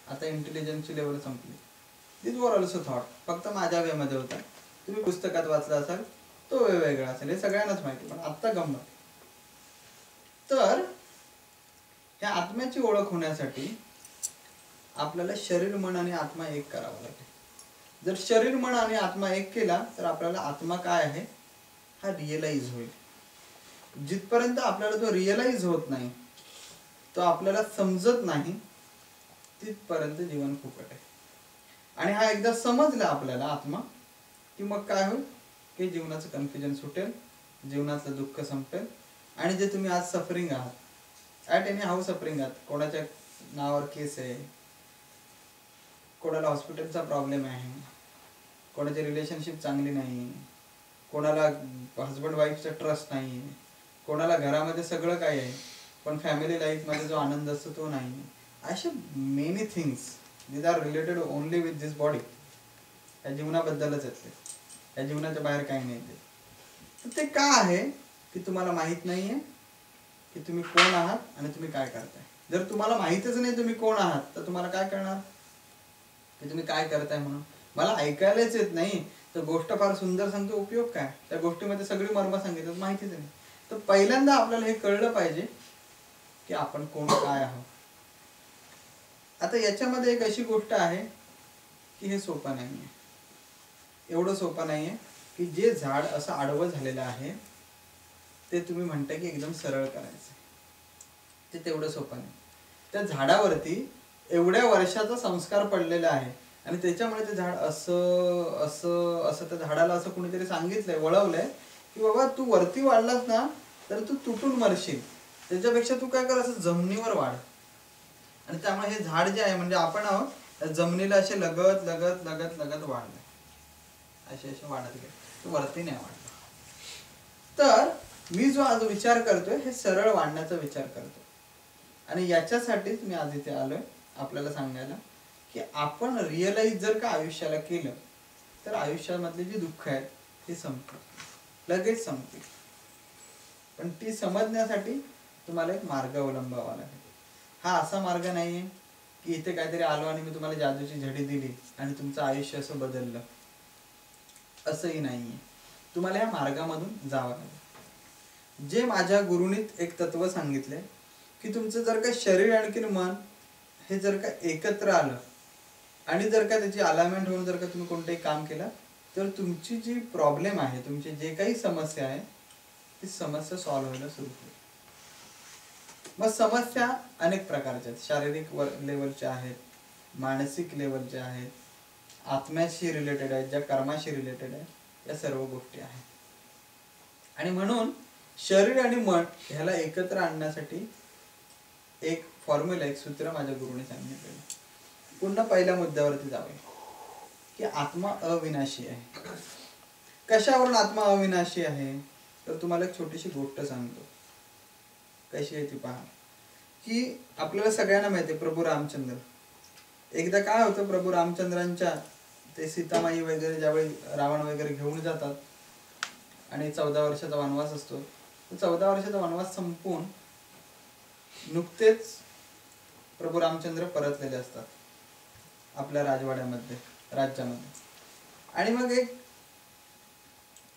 आता इंटेलिजन्सची लेवल संपली. This were also thought, फक्त माझ्या वेमध्ये होता. तुम्ही पुस्तकात वाचला असाल तो वेगवेगळा असेल, हे सगळ्यांनाच माहिती. पण आत्ता गंमत. तर ह्या आत्म्याची ओळख होण्यासाठी आपल्याला शरीर मन आणि आत्मा एक करावा लागेल. जर शरीर मन आणि आत्मा एक केला तर आपल्याला आत्मा काय आहे हा रिअलाइज होईल. जिथपर्यंत आपल्याला तो रिअलाइज होत नाही, तो आपल्याला समजत नाही, तिथपर्यंत जीवन फुकट आहे. आणि हा एकदा समजला आपल्याला आत्मा की मग काय होईल की जीवनाचं कन्फ्युजन सुटेल, जीवनाचं दुःख संपेल. आणि जे तुम्ही आज सफरिंग आहात, ॲट एनी हाऊ सफरिंग आहात, कोणाच्या नावावर केस आहे, कोणाला हॉस्पिटलचा प्रॉब्लेम आहे, कोणाची रिलेशनशिप चांगली नाही, कोणाला हजबंड वाईफचा ट्रस्ट नाही, कोणाला घरामध्ये सगळं काही आहे पण फॅमिली लाईफमध्ये जो आनंद असतो तो नाही, अशा many things these are related only with this body. या जीवनाबद्दलच येते, या जीवनाच्या बाहेर काही नाही. तर ते का आहे की तुम्हाला माहीत नाही आहे की तुम्ही कोण आहात आणि तुम्ही काय करताय. जर तुम्हाला माहीतच नाही तुम्ही कोण आहात तर तुम्हाला काय करणार की तुम्ही काय करताय म्हणून. मला ऐकायलाच येत नाही तर गोष्ट फार सुंदर सांगतो, उपयोग काय. त्या गोष्टीमध्ये सगळी मर्म सांगितलं, माहितीच नाही. तर पहिल्यांदा आपल्याला हे कळलं पाहिजे की आपण कोण काय आहोत. आता याच्यामध्ये एक अशी गोष्ट आहे की हे सोपं नाही आहे. एवढं सोपं नाही आहे की जे झाड असं आडवं झालेलं आहे ते तुम्ही म्हणता की एकदम सरळ करायचं, ते तेवढं सोपं नाही. त्या झाडावरती एवढ्या वर्षाचा संस्कार पडलेला आहे आणि त्याच्यामुळे ते झाड असं असं असं त्या झाडाला असं कुणीतरी सांगितलंय, वळवलंय की बाबा तू वरती वाढलास ना तर तू तुटून मरशील, त्याच्यापेक्षा तू काय कर, असं जमिनीवर वाढ. आणि त्यामुळे हे झाड जे आहे म्हणजे आपण आहोत जमिनीला असे लगत लगत लगत लगत वाढले, असे असे वाढत गेले, तो वरती नाही वाढला. तर मी जो आज विचार करतोय हे सरळ वाढण्याचा विचार करतो. आणि याच्यासाठीच मी आज इथे आलोय आपल्याला सांगायला की आपण रिअलाइज जर का आयुष्याला केलं तर आयुष्यामधली जी दुःख आहेत ती संपतील, लगेच संपतील. पण ती समजण्यासाठी तुम्हाला एक मार्ग अवलंबावा लागेल. हा असा मार्ग नाहीये की इथे काहीतरी आलो आणि मी तुम्हाला जादूची झडी दिली आणि तुमचं आयुष्य असं बदललं, असंही नाहीये. तुम्हाला या मार्गामधून जावं लागेल. जे माझ्या गुरुनीत एक तत्व सांगितले की तुमचं जर का शरीर आणखीन मन हे जर का एकत्र आलं आणि जर का त्याची अलाइनमेंट होऊन जर का तुम्ही कोणतंही काम केलं तर तुमची जी प्रॉब्लेम आहे, तुमची जे काही समस्या आहे ती समस्या सॉल्व्ह व्हायला सुरू होईल. मग समस्या अनेक प्रकारच्या आहेत. शारीरिक लेवलच्या आहेत, मानसिक लेवलच्या आहेत, आत्म्याशी रिलेटेड आहेत, ज्या कर्माशी रिलेटेड आहे, या सर्व गोष्टी आहेत. आणि म्हणून शरीर आणि मन ह्याला एकत्र आणण्यासाठी एक फॉर्म्युला, एक सूत्र माझ्या गुरुने सांगितलेलं. पुन्हा पहिल्या मुद्द्यावरती जावे की आत्मा अविनाशी आहे. कशावरून आत्मा अविनाशी आहे तर तुम्हाला एक छोटीशी गोष्ट सांगतो. कशी आहे ती पहा. की आपल्याला सगळ्यांना माहिती आहे प्रभू रामचंद्र, एकदा काय होतं, प्रभू रामचंद्रांच्या ते सीतामाई वगैरे ज्यावेळी रावण वगैरे घेऊन जातात आणि 14 वर्षाचा वनवास असतो, 14 वर्षाचा वनवास संपून नुकतेच प्रभू रामचंद्र परतलेले असतात आपल्या राजवाड्यामध्ये, राज्यामध्ये. आणि मग एक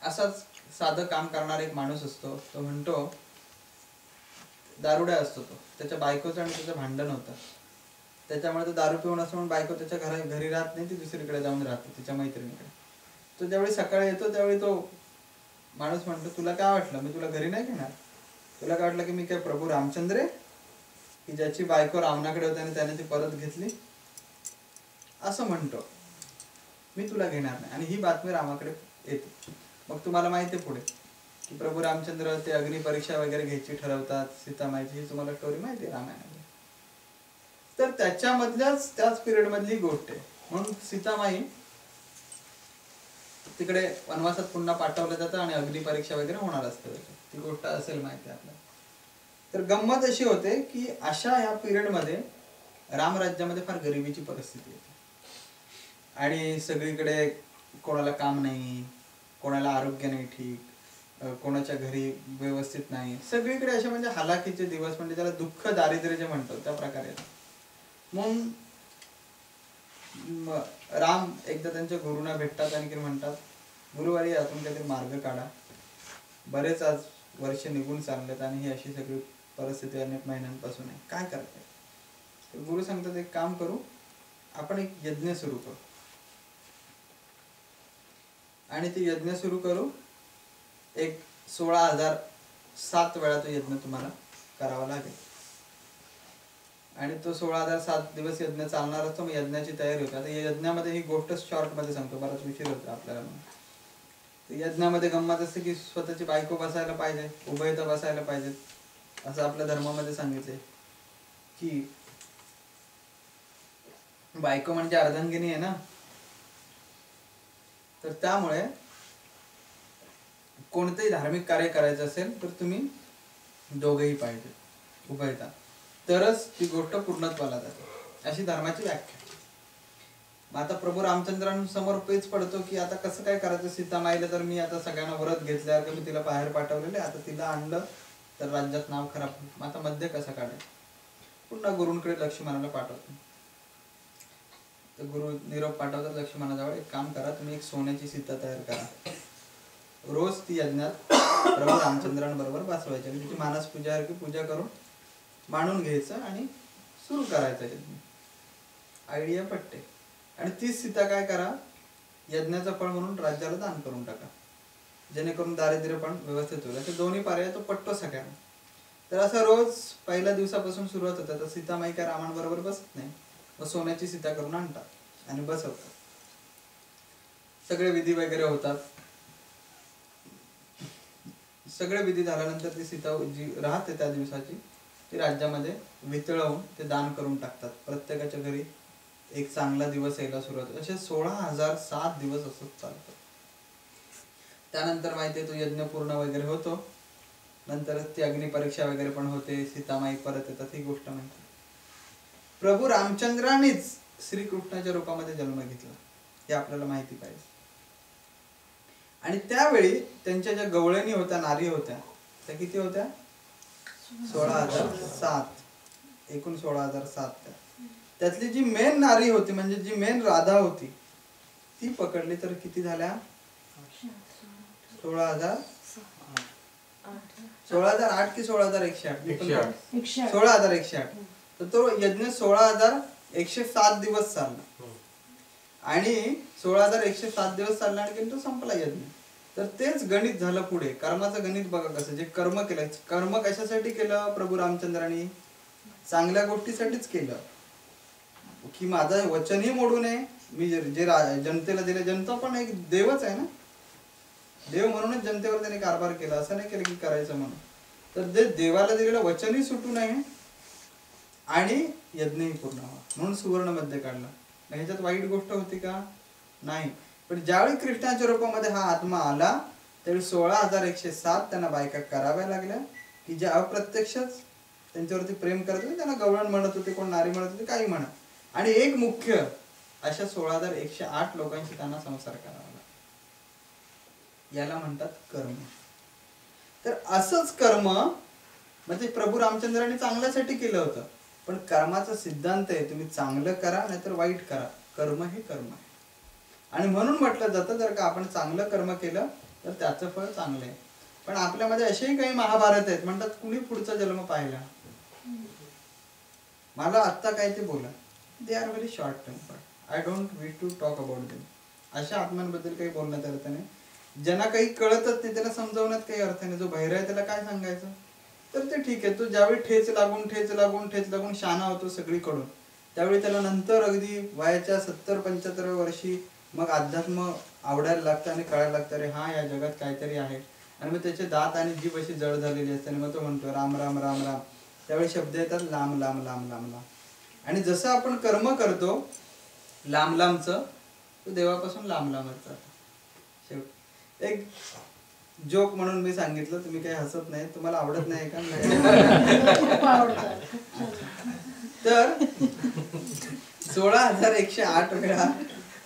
असाच साधं काम करणारा एक माणूस असतो, तो म्हणतो, दारुड्या असतो तो, त्याच्या बायकोचं आणि त्याचं भांडण होतं. त्याच्यामुळे तो दारू पिऊन असतो म्हणून बायको त्याच्या घरी राहत नाही, ती दुसरीकडे जाऊन राहते तिच्या मैत्रिणीकडे. तो ज्यावेळी सकाळी येतो त्यावेळी तो माणूस म्हणतो, तुला काय वाटलं मी तुला घरी नाही घेणार? तुला काय वाटलं की मी काय प्रभू रामचंद्र आहे की ज्याची बायको रावणाकडे होती आणि त्याने ती परत घेतली? असं म्हणतो, मी तुला घेणार नाही. आणि ही बातमी रामाकडे येते. मग तुम्हाला माहिती आहे पुढे की प्रभू रामचंद्र ते अग्निपरीक्षा वगैरे घ्यायची ठरवतात सीतामाईची, ही तुम्हाला स्टोरी माहिती आहे रामायणामध्ये. तर त्याच्यामधल्याच त्याच पिरियड मधली गोष्ट आहे. म्हणून सीतामाई तिकडे वनवासात पुन्हा पाठवलं जातं आणि अग्निपरीक्षा वगैरे होणार असते, ती गोष्ट असेल माहिती आहे आपल्याला. तर गंमत अशी होते की अशा या पिरियड मध्ये रामराज्यामध्ये फार गरिबीची परिस्थिती येते आणि सगळीकडे कोणाला काम नाही, कोणाला आरोग्य नाही ठीक, कोणाच्या घरी व्यवस्थित नाही, सगळीकडे असे म्हणजे हालाकीचे दिवस, म्हणजे त्याला दुःख दारिद्र्य जे म्हणतो त्या प्रकारे. मग राम एकदा त्यांच्या गुरुना भेटतात आणि म्हणतात, गुरुवारी यातून काहीतरी मार्ग काढा, बरेच आज वर्ष निघून चाललेत आणि ही अशी सगळी परिस्थिती अनेक महिन्यांपासून आहे, काय करताय? तर गुरु सांगतात, एक काम करू, आपण एक यज्ञ सुरू करू आणि ते यज्ञ सुरू करू. एक 16,007 वेळा तो यज्ञ तुम्हाला करावा लागेल आणि तो 16,007 दिवस यज्ञ चालणार असतो. मग यज्ञाची तयारी होते. आता या यज्ञामध्ये ही गोष्ट शॉर्ट मध्ये सांगतो, बराच उशीर होतो आपल्याला. यज्ञामध्ये गंमत असते की स्वतःची बायको बसायला पाहिजे, उभयता बसायला पाहिजेत, असं आपल्या धर्मामध्ये सांगितलंय की बायको म्हणजे अर्धांगिनी आहे ना. तर त्यामुळे कोणतेही धार्मिक कार्य करायचं असेल तर तुम्ही दोघेही पाहिजे, उभयता, तरच ती गोष्ट पूर्णत्वाला जाते, अशी धर्माची व्याख्या. मग आता प्रभू रामचंद्रांसमोर पेच पडतो की आता कसं काय करायचं. सीतामाईला तर मी आता सगळ्यांना व्रत घेतल्यावर मी तिला बाहेर पाठवलेले, आता तिला आणलं तर राज्यात नाव खराब होईल. मग आता मध्ये कसं काढायचं. पुन्हा गुरूंकडे लक्ष्मणाला पाठवतो. तर गुरु निरोप पाठवतात लक्ष्मणाजवळ, एक काम करा, तुम्ही एक सोन्याची सीता तयार करा, रोज ती यज्ञात प्रभू रामचंद्रांबरोबर बसवायची आणि तिची मानस पूजा करून मांडून घ्यायचं आणि सुरू करायचं यज्ञ. आयडिया पटते. आणि तीच सीता काय करा, यज्ञाचं फळ म्हणून राज्याला दान करून टाका, जेणेकरून दारिद्र्य पण व्यवस्थित होईल. असे दोन्ही पर्याय तो पटतो सगळ्यांना. तर असं रोज पहिल्या दिवसापासून सुरुवात होतं. तर सीतामाई काय रामांबरोबर बसत नाही, मग सोन्याची सीता करून आणतात आणि बसवतात. सगळे विधी वगैरे होतात. सगळे विधी झाल्यानंतर ती सीता जी राहते त्या दिवसाची, ती राज्यामध्ये वितळवून ते दान करून टाकतात. प्रत्येकाच्या घरी एक चांगला दिवस यायला सुरुवात होते. असे 16,007 दिवस असंच चालतं. त्यानंतर माहितीये तो यज्ञ पूर्ण वगैरे होतो. नंतरच ती अग्निपरीक्षा वगैरे पण होते, सीतामाई परत येतात, ही गोष्ट माहिती. प्रभू रामचंद्रानेच श्रीकृष्णाच्या रूपामध्ये जन्म घेतला, हे आपल्याला माहिती पाहिजे. आणि त्यावेळी त्यांच्या ज्या गवळणी होत्या, नारी होत्या, त्या किती होत्या? 16,007. एकूण 16,007. त्यातली जी मेन नारी होती, म्हणजे जी मेन राधा होती, ती पकडली तर किती झाल्या? 16,008 की 16,108? 16,108. तर तो यज्ञ 16,107 दिवस चालला आणि 16,107 दिवस चालला आणि तो संपला यज्ञ. तर तेच गणित झालं पुढे. कर्माचं गणित बघा कसं, जे कर्म केलं, कर्म कशासाठी केलं प्रभू रामचंद्रांनी? चांगल्या गोष्टीसाठीच केलं की माझं वचनही मोडू नये. मी जे जनतेला दिले, जनता पण एक देवच आहे ना, देव म्हणूनच जनतेवर त्याने कारभार केला, असं नाही केलं की करायचं म्हणून. तर ते देवाला दिलेलं वचनही सुटू नये आणि यज्ञही पूर्ण व्हावा म्हणून सुवर्ण मध्ये काढला. ह्याच्यात वाईट गोष्ट होती का? नाही. पण ज्यावेळी कृष्णाच्या रूपामध्ये हा आत्मा आला त्यावेळी 16,107 त्यांना बायका कराव्या लागल्या की ज्या अप्रत्यक्षच त्यांच्यावरती प्रेम करत होते. त्यांना गवळण म्हणत होते, कोण नारी म्हणत होते, काही म्हणत. आणि एक मुख्य अशा 16,108 लोकांशी त्यांना संसार करावा लागला. याला म्हणतात कर्म. तर असंच कर्म म्हणजे प्रभू रामचंद्रांनी चांगल्यासाठी केलं होतं. पण कर्माचा सिद्धांत आहे, तुम्ही चांगलं करा नाहीतर वाईट करा, कर्म हे कर्म आहे. आणि म्हणून म्हटलं जातं जर का आपण चांगलं कर्म केलं तर त्याचं फळ चांगलं आहे. पण आपल्यामध्ये असेही काही महाभारत आहेत, म्हणतात कुणी पुढचा जन्म पाहिला. मला आत्ता काय ते बोला, they are very short tempered, I don't wish to talk about them. अशा आत्म्यांबद्दल काही बोलण्यात अर्थ नाही. ज्यांना काही कळतच नाही त्याला समजावण्यात काही अर्थ नाही. जो बहिरा आहे त्याला काय सांगायचं. तर ते ठीक आहे, तो ज्यावेळी ठेच लागून शहाणा होतो सगळीकडून, त्यावेळी त्याला नंतर अगदी वयाच्या 70-75 वर्षी मग अध्यात्म आवडायला लागतं आणि कळायला लागतं, अरे हा या जगात काहीतरी आहे. आणि मग त्याचे दात आणि जीभ अशी जड झालेली असते आणि मग तो म्हणतो राम राम राम राम. त्यावेळी शब्द येतात लांब लांब लांब लांब लांब. आणि जसं आपण कर्म करतो लांब लांबचं, तो देवापासून लांब लांबच जातो. एक जोक म्हणून मी सांगितलं, तुम्ही काही हसत नाही, तुम्हाला आवडत नाही का? तर 16,108 वेळा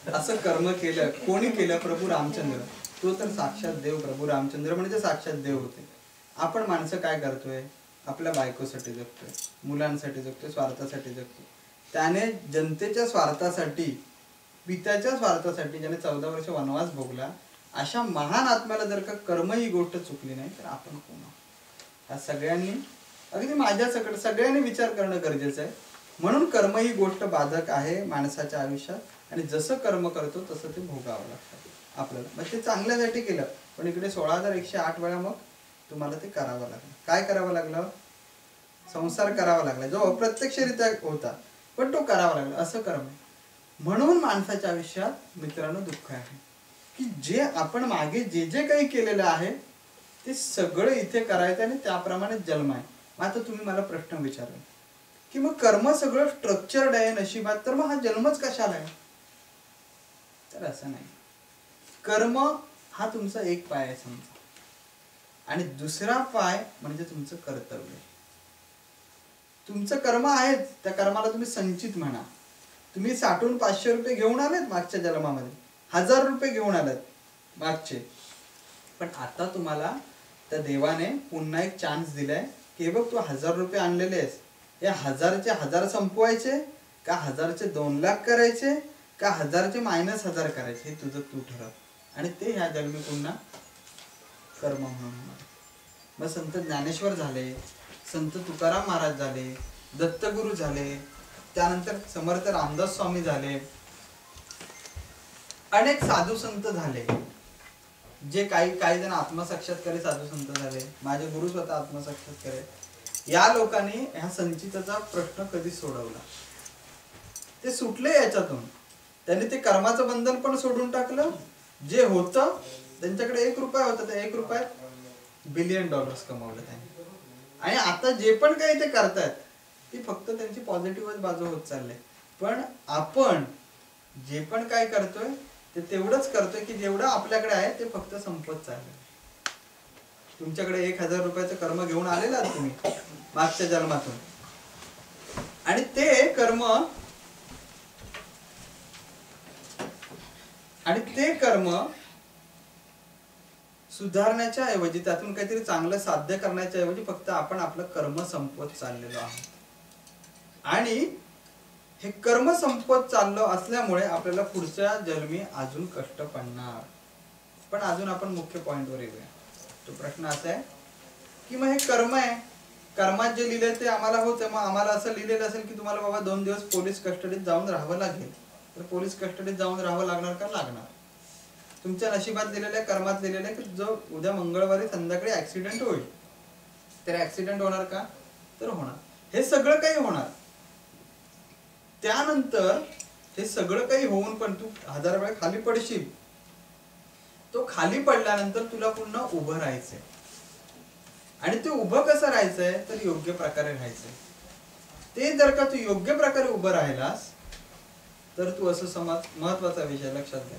असं कर्म केलं. कोणी केलं? प्रभू रामचंद्र. तो तर साक्षात देव. प्रभू रामचंद्र म्हणजे साक्षात देव होते. आपण माणसं काय करतोय? आपल्या बायकोसाठी जगतोय, मुलांसाठी जगतोय, स्वार्थासाठी जगतोय. त्याने जनतेच्या स्वार्थासाठी पित्याच्या स्वार्थासाठी ज्याने 14 वर्ष वनवास भोगला, अशा महान आत्म्याला जर का कर्म ही गोष्ट चुकली नाही तर आपण कोण आहोत? हा सगळ्यांनी, अगदी माझ्याकडे सगळ्यांनी विचार करणं गरजेचं आहे. म्हणून कर्म ही गोष्ट बाधक आहे माणसाच्या आयुष्यात, आणि जसं कर्म करतो तसं ते भोगावं लागतं आपल्याला. मग ते चांगल्यासाठी केलं, पण इकडे 16,108 वेळा मग तुम्हाला ते करावं लागलं. काय करावं लागलं? संसार करावा लागला, जो अप्रत्यक्षरित्या होता पण तो करावा लागला. असं कर्म. म्हणून माणसाच्या आयुष्यात मित्रांनो दुःख आहे की जे आपण मागे जे जे काही केलेलं आहे ते सगळं इथे करायचं आणि त्याप्रमाणे जन्म आहे. आता तुम्ही मला प्रश्न विचारला की मग कर्म सगळं स्ट्रक्चर्ड आहे नशिबात, तर मग हा जन्मच कशाला आहे? तर असं नाही. कर्म हा तुमचा एक पाय आहे समजा, आणि दुसरा पाय म्हणजे तुमचं कर्तव्य. तुमचं कर्म आहेच, त्या कर्माला तुम्ही संचित म्हणा. तुम्ही साठून 500 रुपये घेऊन आलेत मागच्या जन्मामध्ये, 1000 रुपये घेऊन आलेत मागचे, पण आता तुम्हाला त्या देवाने पुन्हा एक चान्स दिलाय की बघ तू 1000 रुपये आणलेले आहेस, या 1000चे 1000 संपवायचे का 1000चे 2 लाख करायचे का 1000चे -1000 करायचे, हे तुझं तू ठरव. आणि ते ह्या जन्मी पुन्हा कर्म म्हणून होणार. मग संत ज्ञानेश्वर झाले, संत तुकाराम महाराज झाले, दत्तगुरु झाले, त्यानंतर समर्थ रामदास स्वामी झाले, अनेक साधू संत झाले, जे काही जण आत्मसाक्षात्कारी साधू संत झाले. माझे गुरु स्वतः आत्मसाक्षात्कारी. या लोकांनी ह्या संचिताचा प्रश्न कधी सोडवला? ते सुटले याच्यातून. त्यांनी ते कर्माचं बंधन पण सोडून टाकलं. जे होतं त्यांच्याकडे 1 रुपया होता, त्या 1 रुपयात $1 बिलियन कमवलं त्यांनी. आणि आता जे पण काही ते करतायत ती फक्त त्यांची पॉझिटिव्हच बाजू होत चालली. पण आपण जे पण काय करतोय ते तेवढंच करतोय की जेवढं आपल्याकडे आहे ते फक्त संपत चाललंय. तुमच्याकडे 1000 रुपयाचं कर्म घेऊन आलेला तुम्ही मागच्या जन्मातून, आणि ते कर्म सुधारण्याच्या ऐवजी, त्यातून काहीतरी चांगलं साध्य करण्याच्या ऐवजी फक्त आपण आपलं कर्म संपवत चाललेलो आहोत. आणि हे कर्म संपत चाललं असल्यामुळे आपल्याला पुढच्या जन्मी अजून कष्ट पडणार. पण अजून आपण मुख्य पॉइंटवर येऊया. तो प्रश्न असा आहे की मग हे कर्म आहे, कर्मात जे लिहिले ते आम्हाला होतं, मग आम्हाला असं लिहिलेलं असेल की तुम्हाला बाबा 2 दिवस पोलीस कस्टडीत जाऊन राहावं लागेल, तर पोलीस कस्टडीत जाऊन राहावं लागणार का? लागणार. तुमच्या नशिबात लिहिलेल्या, कर्मात लिहिलेलं की जो उद्या मंगळवारी संध्याकाळी ऍक्सिडेंट होईल, तर ऍक्सिडेंट होणार का? तर होणार. हे सगळं काही होणार. त्यानंतर हे सगळं काही होऊन पण तू 1000 वेळा खाली पडशील. तो खाली पडल्यानंतर तुला पुन्हा उभं राहायचंय. आणि ते उभं कसं राहायचंय? तर योग्य प्रकारे राहायचंय. ते जर का तू योग्य प्रकारे उभं राहिलास तर तू असं समाज, महत्वाचा विषय लक्षात घ्या,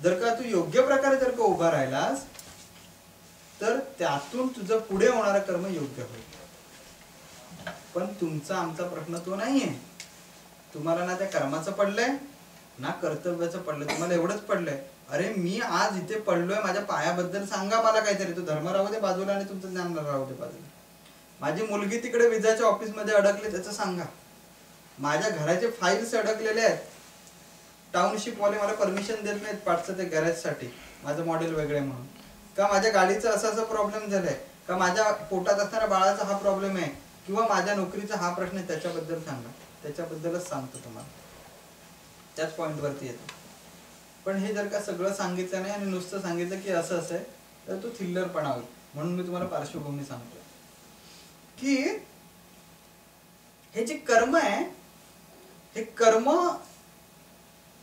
जर का तू योग्य प्रकारे जर का उभा राहिलास तर त्यातून तुझं पुढे होणारं कर्म योग्य होईल. पण तुमचा आमचा प्रश्न तो नाहीये. तुम्हाला ना त्या कर्माचं पडलंय ना कर्तव्याचं पडलंय. तुम्हाला एवढंच पडलंय, अरे मी आज इथे पडलोय, माझ्या पायाबद्दल सांगा मला काहीतरी. तो धर्म राहू दे बाजूला आणि तुमचं ज्ञान राहू दे बाजूला. माझी मुलगी तिकडे विजाच्या ऑफिस मध्ये अडकले त्याचं सांगा. माझ्या घराचे फाईल्स अडकलेले आहेत, टाउनशिप वाले मला परमिशन देत नाहीत पाठचं ते गॅरेजसाठी, माझं मॉडेल वेगळे म्हणून. का माझ्या गाडीचा असा प्रॉब्लेम झालाय, का माझ्या पोटात असणाऱ्या बाळाचा हा प्रॉब्लेम आहे, किंवा माझ्या नोकरीचा हा प्रश्न आहे, त्याच्याबद्दल सांगा. त्याच्याबद्दलच सांगतो तुम्हाला, त्याच पॉइंट वरती येतो. पण हे जर का सगळं सांगितलं नाही आणि नुसतं सांगितलं की असं आहे, तर तो थिल्लरपणा होईल. म्हणून मी तुम्हाला पार्श्वभूमी सांगतो की हे जे कर्म आहे, हे कर्म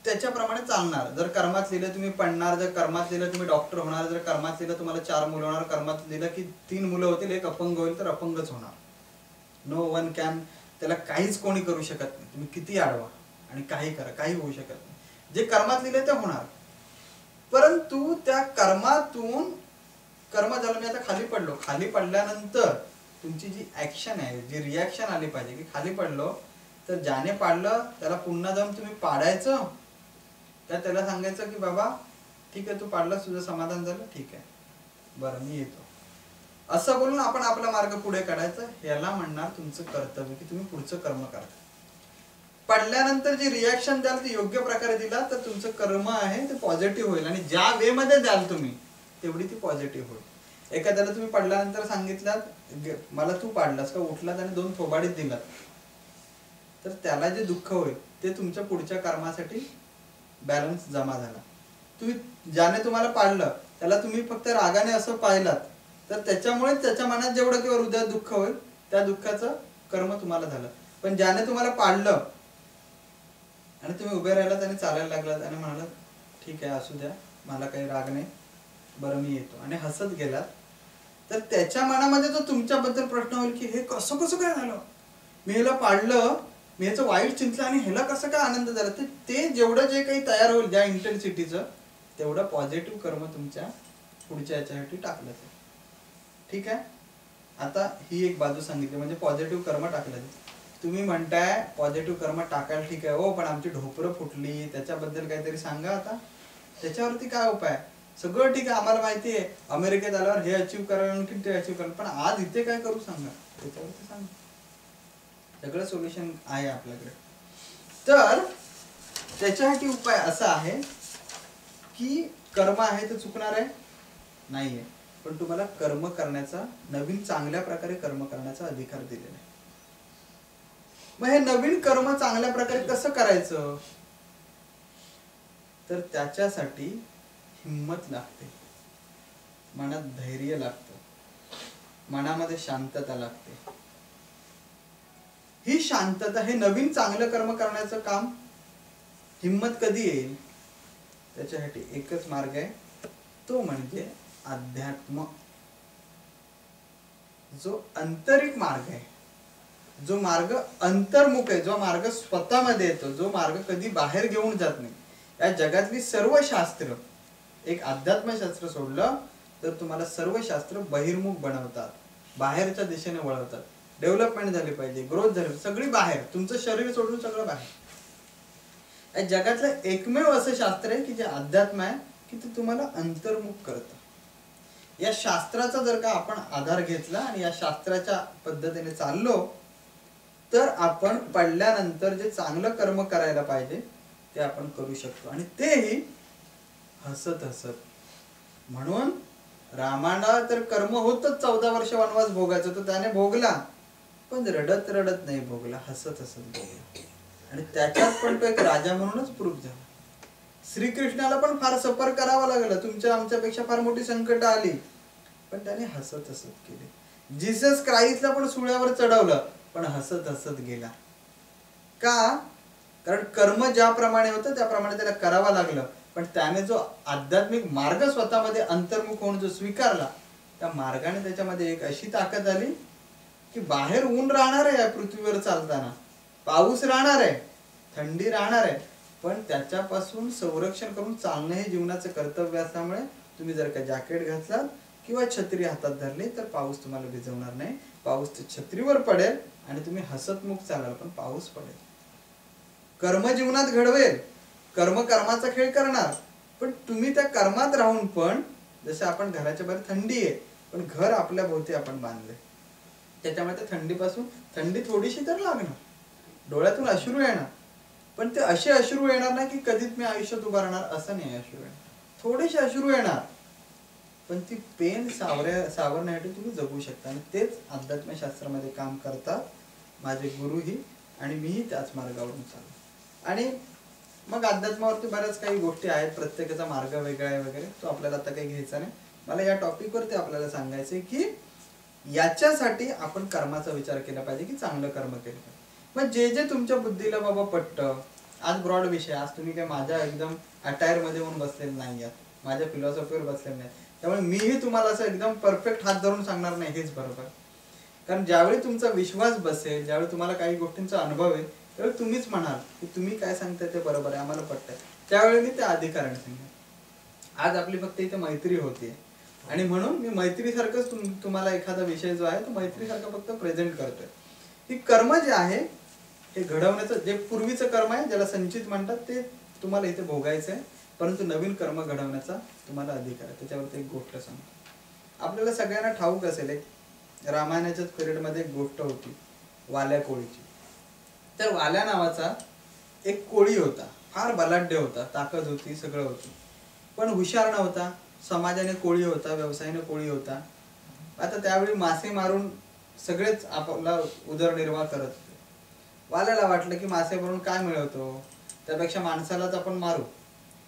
त्याच्याप्रमाणे चालणार. जर कर्मात लिहिलं तुम्ही पडणार, जर कर्मात लिहिलं तुम्ही डॉक्टर होणार, जर कर्मात लिहिलं तुम्हाला 4 मुलं होणार, कर्मात लिहिलं की 3 मुलं होतील, 1 अपंग होईल, तर अपंगच होणार. नो वन कॅन, त्याला काहीच कोणी करू शकत नाही. तुम्ही किती आडवा आणि काही करा, काही होऊ शकत नाही. जे कर्मात लिहिले ते होणार. परंतु त्या कर्मातून कर्म झालं, मी आता खाली पडलो, खाली पडल्यानंतर तुमची जी ऍक्शन आहे, जी रिॲक्शन आली पाहिजे की खाली पडलो तर ज्याने पाडलं त्याला पुन्हा जाऊन तुम्ही पाडायचं का त्याला सांगायचं की बाबा ठीक आहे तू पाडलास, तुझं समाधान झालं, ठीक आहे, बरं मी येतो, असं बोलून आपण आपला मार्ग पुढे काढायचा. याला म्हणणार तुमचं कर्तव्य की तुम्ही पुढचं कर्म करा. पडल्यानंतर जे रिॲक्शन द्याल ते योग्य प्रकारे दिला तर तुमचं कर्म आहे ते पॉझिटिव्ह होईल, आणि ज्या वे मध्ये द्याल तुम्ही तेवढी ती पॉझिटिव्ह होईल. एखाद्याला तुम्ही पडल्यानंतर सांगितलात मला तू पाडलास का, उठलात आणि 2 थोबाडीत दिलात, तर त्याला जे दुःख होईल ते तुमच्या पुढच्या कर्मासाठी बॅलन्स जमा झाला. तुम्ही ज्याने तुम्हाला पाडलं त्याला तुम्ही फक्त रागाने असं पाहिलात तर त्याच्यामुळे त्याच्या मनात जेवढं किंवा हृदयात दुःख होईल त्या दुःखाचं कर्म तुम्हाला झालं. पण ज्याने तुम्हाला पाडलं आणि तुम्ही उभे राहिलात आणि चालायला लागलात आणि म्हणालात ठीक आहे असू द्या, मला काही राग नाही, बरं मी येतो, आणि हसत गेलात, तर त्याच्या मनामध्ये जो तुमच्याबद्दल प्रश्न होईल की हे कसं कसं काय झालं, मी ह्याला पाडलं, मी ह्याचं वाईट चिंतलं आणि ह्याला कसं काय आनंद झाला, ते जेवढं जे काही तयार होईल ज्या इंटेन्सिटीचं तेवढं पॉझिटिव्ह कर्म तुमच्या पुढच्या याच्यासाठी टाकलं जाईल. ठीक आहे. आता ही एक बाजू सांगितली, म्हणजे पॉझिटिव्ह कर्म टाकलं. तुम्ही म्हणताय पॉझिटिव्ह कर्म टाकायला ठीक आहे हो, पण आमची ढोपरं फुटली त्याच्याबद्दल काहीतरी सांगा. आता त्याच्यावरती काय उपाय? सगळं ठीक आहे, आम्हाला माहिती आहे अमेरिकेत आल्यावर हे अचीव्ह करायला की ते अचीव्ह करायला, पण आज इथे काय करू सांगा, त्याच्यावरती सांगा. सगळं सोल्युशन आहे आपल्याकडे. तर त्याच्यासाठी उपाय असा आहे की कर्म आहे ते चुकणार आहे नाहीये, पण तुम्हाला कर्म करण्याचा, नवीन चांगल्या प्रकारे कर्म करण्याचा अधिकार दिलेला आहे. मग हे नवीन कर्म चांगल्या प्रकारे कसं करायचं, तर त्याच्यासाठी हिम्मत लागते, मनात धैर्य लागतं, मनामध्ये शांतता लागते. ही शांतता, हे नवीन चांगलं कर्म करण्याचं काम, हिम्मत कधी येईल? त्याच्यासाठी एकच मार्ग आहे, तो म्हणजे अध्यात्म. जो आंतरिक मार्ग आहे, जो मार्ग अंतर्मुख आहे, जो मार्ग स्वतःमध्ये येतो, जो मार्ग कधी बाहेर घेऊन जात नाही. या जगातली सर्व शास्त्र, एक अध्यात्मशास्त्र सोडलं तर तुम्हाला सर्व शास्त्र बहिर्मुख बनवतात, बाहेरच्या दिशेने वळवतात. डेव्हलपमेंट झाली पाहिजे, ग्रोथ झाली, सगळी बाहेर, तुमचं शरीर सोडून सगळं बाहेर. या जगातलं एकमेव असं शास्त्र आहे की जे अध्यात्म आहे की ते तुम्हाला अंतर्मुख करतं. या शास्त्राचा जर का आपण आधार घेतला आणि या शास्त्राच्या पद्धतीने चाललो तर आपण पडल्यानंतर जे चांगलं कर्म करायला पाहिजे ते आपण करू शकतो, आणि तेही हसत हसत. म्हणून रामाला तर कर्म होतच 14 वर्ष वनवास भोगायचं, तर त्याने भोगला, पण रडत रडत नाही भोगला, हसत हसत भोगला, आणि त्याच्यात पण तो एक राजा म्हणूनच प्रूफ झाला. श्रीकृष्णाला पण फार सफर करावं लागलं, तुमच्या आमच्यापेक्षा फार मोठी संकट आली, पण त्याने हसत हसत केले. जीसस क्राइस्टला पण सुळ्यावर चढवलं, पण हसत हसत गेला. का? कारण कर्म ज्याप्रमाणे होतं त्याप्रमाणे त्याला करावं लागलं, पण त्याने जो आध्यात्मिक मार्ग स्वतःमध्ये अंतर्मुख होऊन जो स्वीकारला, त्या मार्गाने त्याच्यामध्ये एक अशी ताकद आली की बाहेर ऊन राहणार आहे, या पृथ्वीवर चालताना पाऊस राहणार आहे, थंडी राहणार आहे, पण त्याच्यापासून संरक्षण करून चालणं हे जीवनाचं कर्तव्य असल्यामुळे तुम्ही जर का जॅकेट घातलात किंवा छत्री हातात धरली तर पाऊस तुम्हाला भिजवणार नाही. पाऊस छत्रीवर पडेल आणि तुम्ही हसतमुख चालाल, पण पाऊस पडेल. कर्म जीवनात घडवेल, कर्म कर्माचा खेळ करणार, पण तुम्ही त्या कर्मात राहून पण, जसं आपण घराच्या बाहेर थंडी आहे पण घर आपल्या भोवती आपण बांधले, त्याच्यामुळे त्या थंडीपासून, थंडी थोडीशी तर लागणार, डोळ्यातून अश्रू येणार, पण ते असे अश्रू येणार नाही की कधीच मी आयुष्यात उभा राहणार, असं नाही. अश्रू येणार, थोडेसे अश्रू येणार, पण ती पेन सावरण्यासाठी तुम्ही जगू शकता. आणि तेच अध्यात्मशास्त्रामध्ये काम करतात माझे गुरुही, आणि मीही त्याच मार्गावरून चाललो. आणि मग अध्यात्मावरती बऱ्याच काही गोष्टी आहेत, प्रत्येकाचा मार्ग वेगळा आहे वगैरे, तो आपल्याला आता काही घ्यायचा नाही. मला या टॉपिकवरती आपल्याला सांगायचंय की याच्यासाठी आपण कर्माचा विचार केला पाहिजे की चांगलं कर्म केलं पाहिजे. मग जे जे तुमच्या बुद्धीला बाबा पटतं, आज ब्रॉड विषय, आज तुम्ही काय माझ्या एकदम अटायर मध्ये होऊन बसलेले नाही आहात, माझ्या फिलॉसॉफीवर बसलेले नाही, त्यामुळे मीही तुम्हाला असं एकदम परफेक्ट हात धरून सांगणार नाही, हेच बरोबर. कारण ज्यावेळी तुमचा विश्वास बसेल, ज्यावेळी तुम्हाला काही गोष्टींचा अनुभव येईल, त्यावेळी तुम्हीच म्हणाल की तुम्ही काय सांगताय ते बरोबर आहे, आम्हाला पटतंय, त्यावेळी मी त्या अधिकाराने सांगणार. आज आपली फक्त इथे मैत्री होते, आणि म्हणून मी मैत्रीसारखंच तुम्हाला एखादा विषय जो आहे तो मैत्रीसारखा फक्त प्रेझेंट करतोय. ही कर्म जे आहे हे घडवण्याचं, जे पूर्वीचं कर्म आहे ज्याला संचित म्हणतात, ते तुम्हाला इथे भोगायचं आहे, परंतु नवीन कर्म घडवण्याचा तुम्हाला अधिकार आहे. त्याच्यावरती एक गोष्ट सांगतो. आपल्याला सगळ्यांना ठाऊक असेल, एक रामायणाच्याच पिरियडमध्ये एक गोष्ट होती वाल्या कोळीची. तर वाल्या नावाचा एक कोळी होता, फार बलाढ्य होता, ताकद होती, सगळं होतं, पण हुशार नव्हता. समाजाने कोळी होता, व्यवसायाने कोळी होता. आता त्यावेळी मासे मारून सगळेच आपला उदरनिर्वाह करत होते. वाल्याला वाटलं की मासे मारून काय मिळवतो, त्यापेक्षा माणसालाच आपण मारू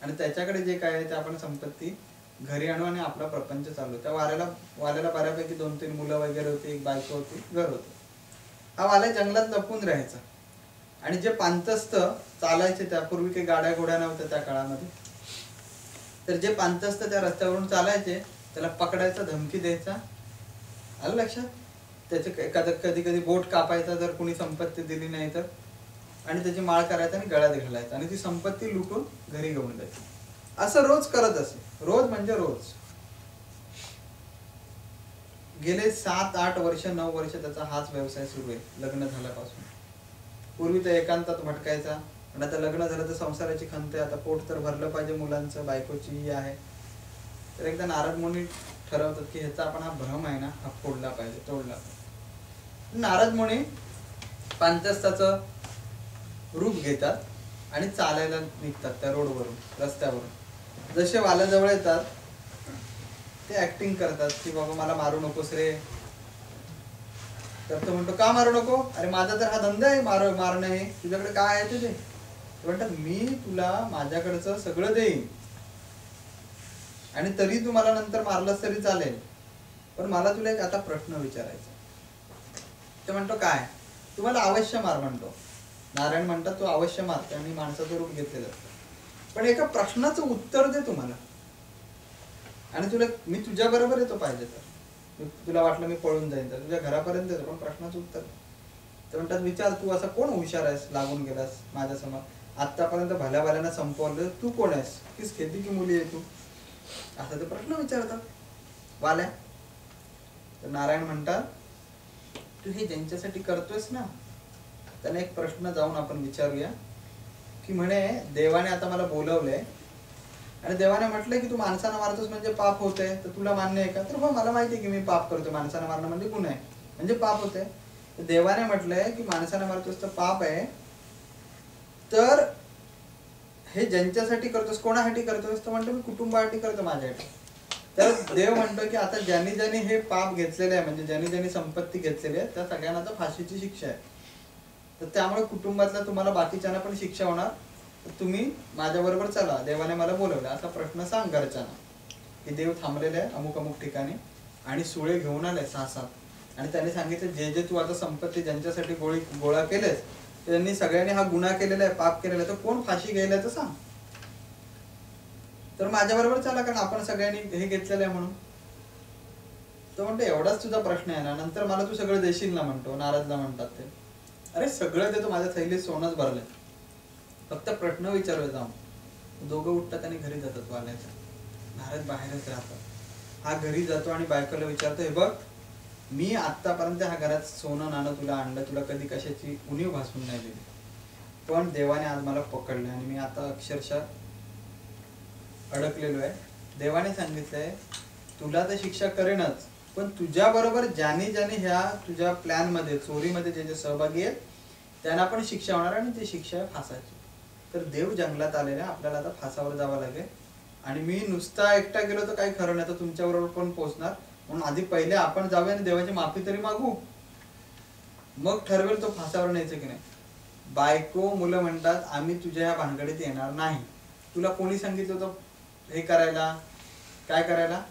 आणि त्याच्याकडे जे काय आहे ते आपण संपत्ती घरी आणू आणि आपला प्रपंच चालू. त्या वाल्याला बऱ्यापैकी 2-3 मुलं वगैरे होती, एक बायको होती, घर होतं. हा वाल्या जंगलात लपून राहायचा आणि जे पांतस्थ चालायचे, त्यापूर्वी काही गाड्या घोड्या नव्हत्या त्या काळामध्ये, तर जे पांतस्थ त्या रस्त्यावरून चालायचे त्याला पकडायचा, धमकी द्यायचा, आलं लक्षात, त्याचे कधी कधी बोट कापायचा जर कोणी संपत्ती दिली नाही तर, आणि त्याची माळ करायचा आणि गळ्यात घालायचा आणि ती संपत्ती लुटून घरी घेऊन जायची. असं रोज करत असे, रोज म्हणजे रोज. गेले 7-8 वर्ष 9 वर्ष त्याचा हाच व्यवसाय सुरू आहे लग्न झाल्यापासून. पूर्वी तर एकांतात भटकायचा, पण आता लग्न झालं तर संसाराची खंत आहे, आता पोट तर भरलं पाहिजे, मुलांचं बायकोची आहे. तर एकदा नारद मुनी ठरवतात की ह्याचा आपण हा भ्रम आहे ना, हा फोडला पाहिजे, तोडला पाहिजे. नारद मुनी पांचस्ताचं रूप घेतात आणि चालायला निघतात त्या रोडवरून, रस्त्यावरून. जसे वाल्याजवळ येतात ते ऍक्टिंग करतात की बाबा मला मारू नकोस रे. तर तो म्हणतो का मारू नको, अरे माझा तर हा धंदा आहे मारणं, आहे तुझ्याकडे काय आहे ते म्हणतात, मी तुला माझ्याकडचं सगळं देईन आणि तरी तू मला नंतर मारलंस तरी चालेल, पण मला तुला एक आता प्रश्न विचारायचा. ते म्हणतो काय, तुम्हाला अवश्य मार म्हणतो. नारायण म्हणतात तू अवश्य मारते आणि माणसाचं रूप घेतलेलं असतं, पण एका प्रश्नाचं उत्तर दे तुम्हाला, आणि तुला मी तुझ्या बरोबर येतो पाहिजे तर, तुला वाटलं मी पळून जाईन तर तुझ्या घरापर्यंत येतो, पण प्रश्नाचं उत्तर. ते म्हणतात विचार, तू असा कोण हुशार आहेस लागून गेलास माझ्यासमोर, आतापर्यंत भल्या भल्यानं संपवलं, तू कोण आहेस, किस खेती की मुली आहे तू, असा ते प्रश्न विचारतात वाल्या. तर नारायण म्हणतात तू हे ज्यांच्यासाठी करतोयस ना, त्यांना एक प्रश्न जाऊन आपण विचारूया की म्हणे देवाने आता मला बोलवलंय आणि देवाने म्हटलंय की तू माणसांना मारतोस म्हणजे पाप होतंय, तर तुला मान्य आहे का. तर हो मला माहिती आहे की मी पाप करतो, माणसांना मारणं म्हणजे गुन्हा आहे, म्हणजे पाप होतंय. तर देवाने म्हटलंय की माणसांना मारतोस तर पाप आहे, तर हे ज्यांच्यासाठी करतोस कोणासाठी करतोस, तर म्हणतो मी कुटुंबासाठी करतो, माझ्यासाठी. तर देव म्हणतो की आता ज्यांनी ज्यांनी हे पाप घेतलेले आहे, म्हणजे ज्यांनी ज्यांनी संपत्ती घेतलेली आहे त्या सगळ्यांना आता फाशीची शिक्षा आहे, तर त्यामुळे कुटुंबातल्या तुम्हाला बाकीच्यांना पण शिक्षा होणार, तर तुम्ही माझ्या बरोबर चला, देवाने मला बोलवलं असा प्रश्न सांग घरच्यांना. की देव थांबलेले आहे अमुक अमुक ठिकाणी आणि सुळे घेऊन आले 6-7, आणि त्यांनी सांगितलं जे जे तू आता संपत्ती ज्यांच्यासाठी गोळा केलेस त्यांनी सगळ्यांनी हा गुन्हा केलेला आहे, पाप केलेला आहे, तर कोण फाशी घ्यायला तर सांग, तर माझ्या बरोबर चला, कारण आपण सगळ्यांनी हे घेतलेलं आहे म्हणून. तो म्हणतो एवढाच तुझा प्रश्न आहे ना, नंतर मला तू सगळं देशील ना म्हणतो. नारदला म्हणतात ते, अरे सगळं देतो, माझ्या थैलीत सोनंच भरलंय, फक्त प्रश्न विचारूया जाऊन. दोघं उठतात आणि घरी जातात वाल्याच्या. नारद बाहेरच राहतात. हा घरी जातो आणि बायकोला विचारतो, हे बघ मी आतापर्यंत ह्या घरात सोनं नाणं तुला आणलं, तुला कधी कशाची उणीव भासून नाही दिली, पण देवाने आज मला पकडलं आणि मी आता अक्षरशः अडकलेलो आहे. देवाने सांगितलंय तुला तर शिक्षा करेनच, पण तुझ्या बरोबर ज्याने ज्याने ह्या तुझ्या प्लॅन मध्ये चोरीमध्ये जे जे सहभागी आहेत त्यांना पण शिक्षा होणार, आणि ती शिक्षा आहे फासाची. तर देव जंगलात आलेला, आपल्याला आता फासावर जावं लागेल, आणि मी नुसता एकटा गेलो तर काही खरं नाही, तर तुमच्या बरोबर पण पोहोचणार, म्हणून आधी पहिले आपण जाऊया आणि देवाची माफी तरी मागू, मग ठरवेल तो फासावर न्यायचं की नाही. बायको मुलं म्हणतात आम्ही तुझ्या ह्या भानगडीत येणार नाही. तुला कोणी सांगितलं होतं हे करायला, काय करायला,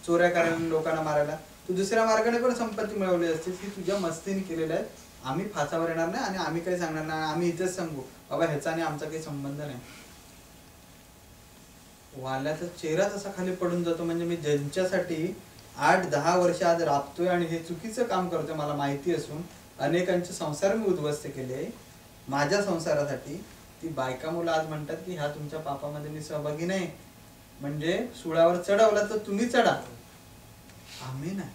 चोऱ्या करायला, लोकांना मारायला. तू दुसऱ्या मार्गाने पण संपत्ती मिळवली असते, की तुझ्या मस्तीने केलेलं आहे. आम्ही फासावर येणार नाही आणि आम्ही काही सांगणार नाही, आम्ही इथेच सांगू बाबा ह्याचा आणि आमचा काही संबंध नाही. वाल्याचा चेहरा तसा खाली पडून जातो, म्हणजे मी ज्यांच्यासाठी 8-10 वर्ष आज राबतोय आणि हे चुकीचं काम करतोय मला माहिती असून, अनेकांचे संसार मी उद्ध्वस्त केले माझ्या संसारासाठी, ती बायका मुलं आज म्हणतात की ह्या तुमच्या पापामध्ये मी सहभागी नाही, म्हणजे सुळावर चढवला तर तुम्ही चढा, आम्ही नाही.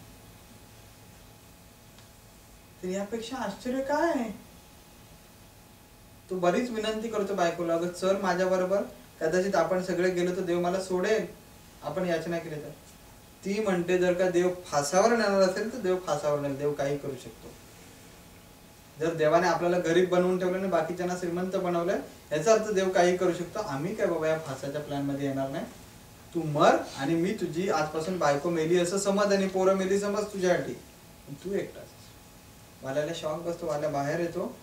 तर यापेक्षा आश्चर्य काय आहे. तो बरीच विनंती करतो बायकोला, अगं चल माझ्या बरोबर, कदाचित आपण सगळे गेलो तर देव मला सोडेल, आपण याचना केली तर. ती म्हणते जर का देव फासावर नेणार असेल तर देव फासावर नेल, देव काही करू शकतो. जर देवाने आपल्याला गरीब बनवून ठेवलं आणि बाकीच्यांना श्रीमंत बनवलंय, याचा अर्थ देव काही करू शकतो. आम्ही काय बाबा या फासाच्या प्लॅन मध्ये येणार नाही. तू मर आणि मी तुझी आजपासून बायको मेली असं समज आणि पोरं मेली समज तुझ्यासाठी, तू एकटाच. वाल्याला शॉक बसतो, वाल्या बाहेर येतो.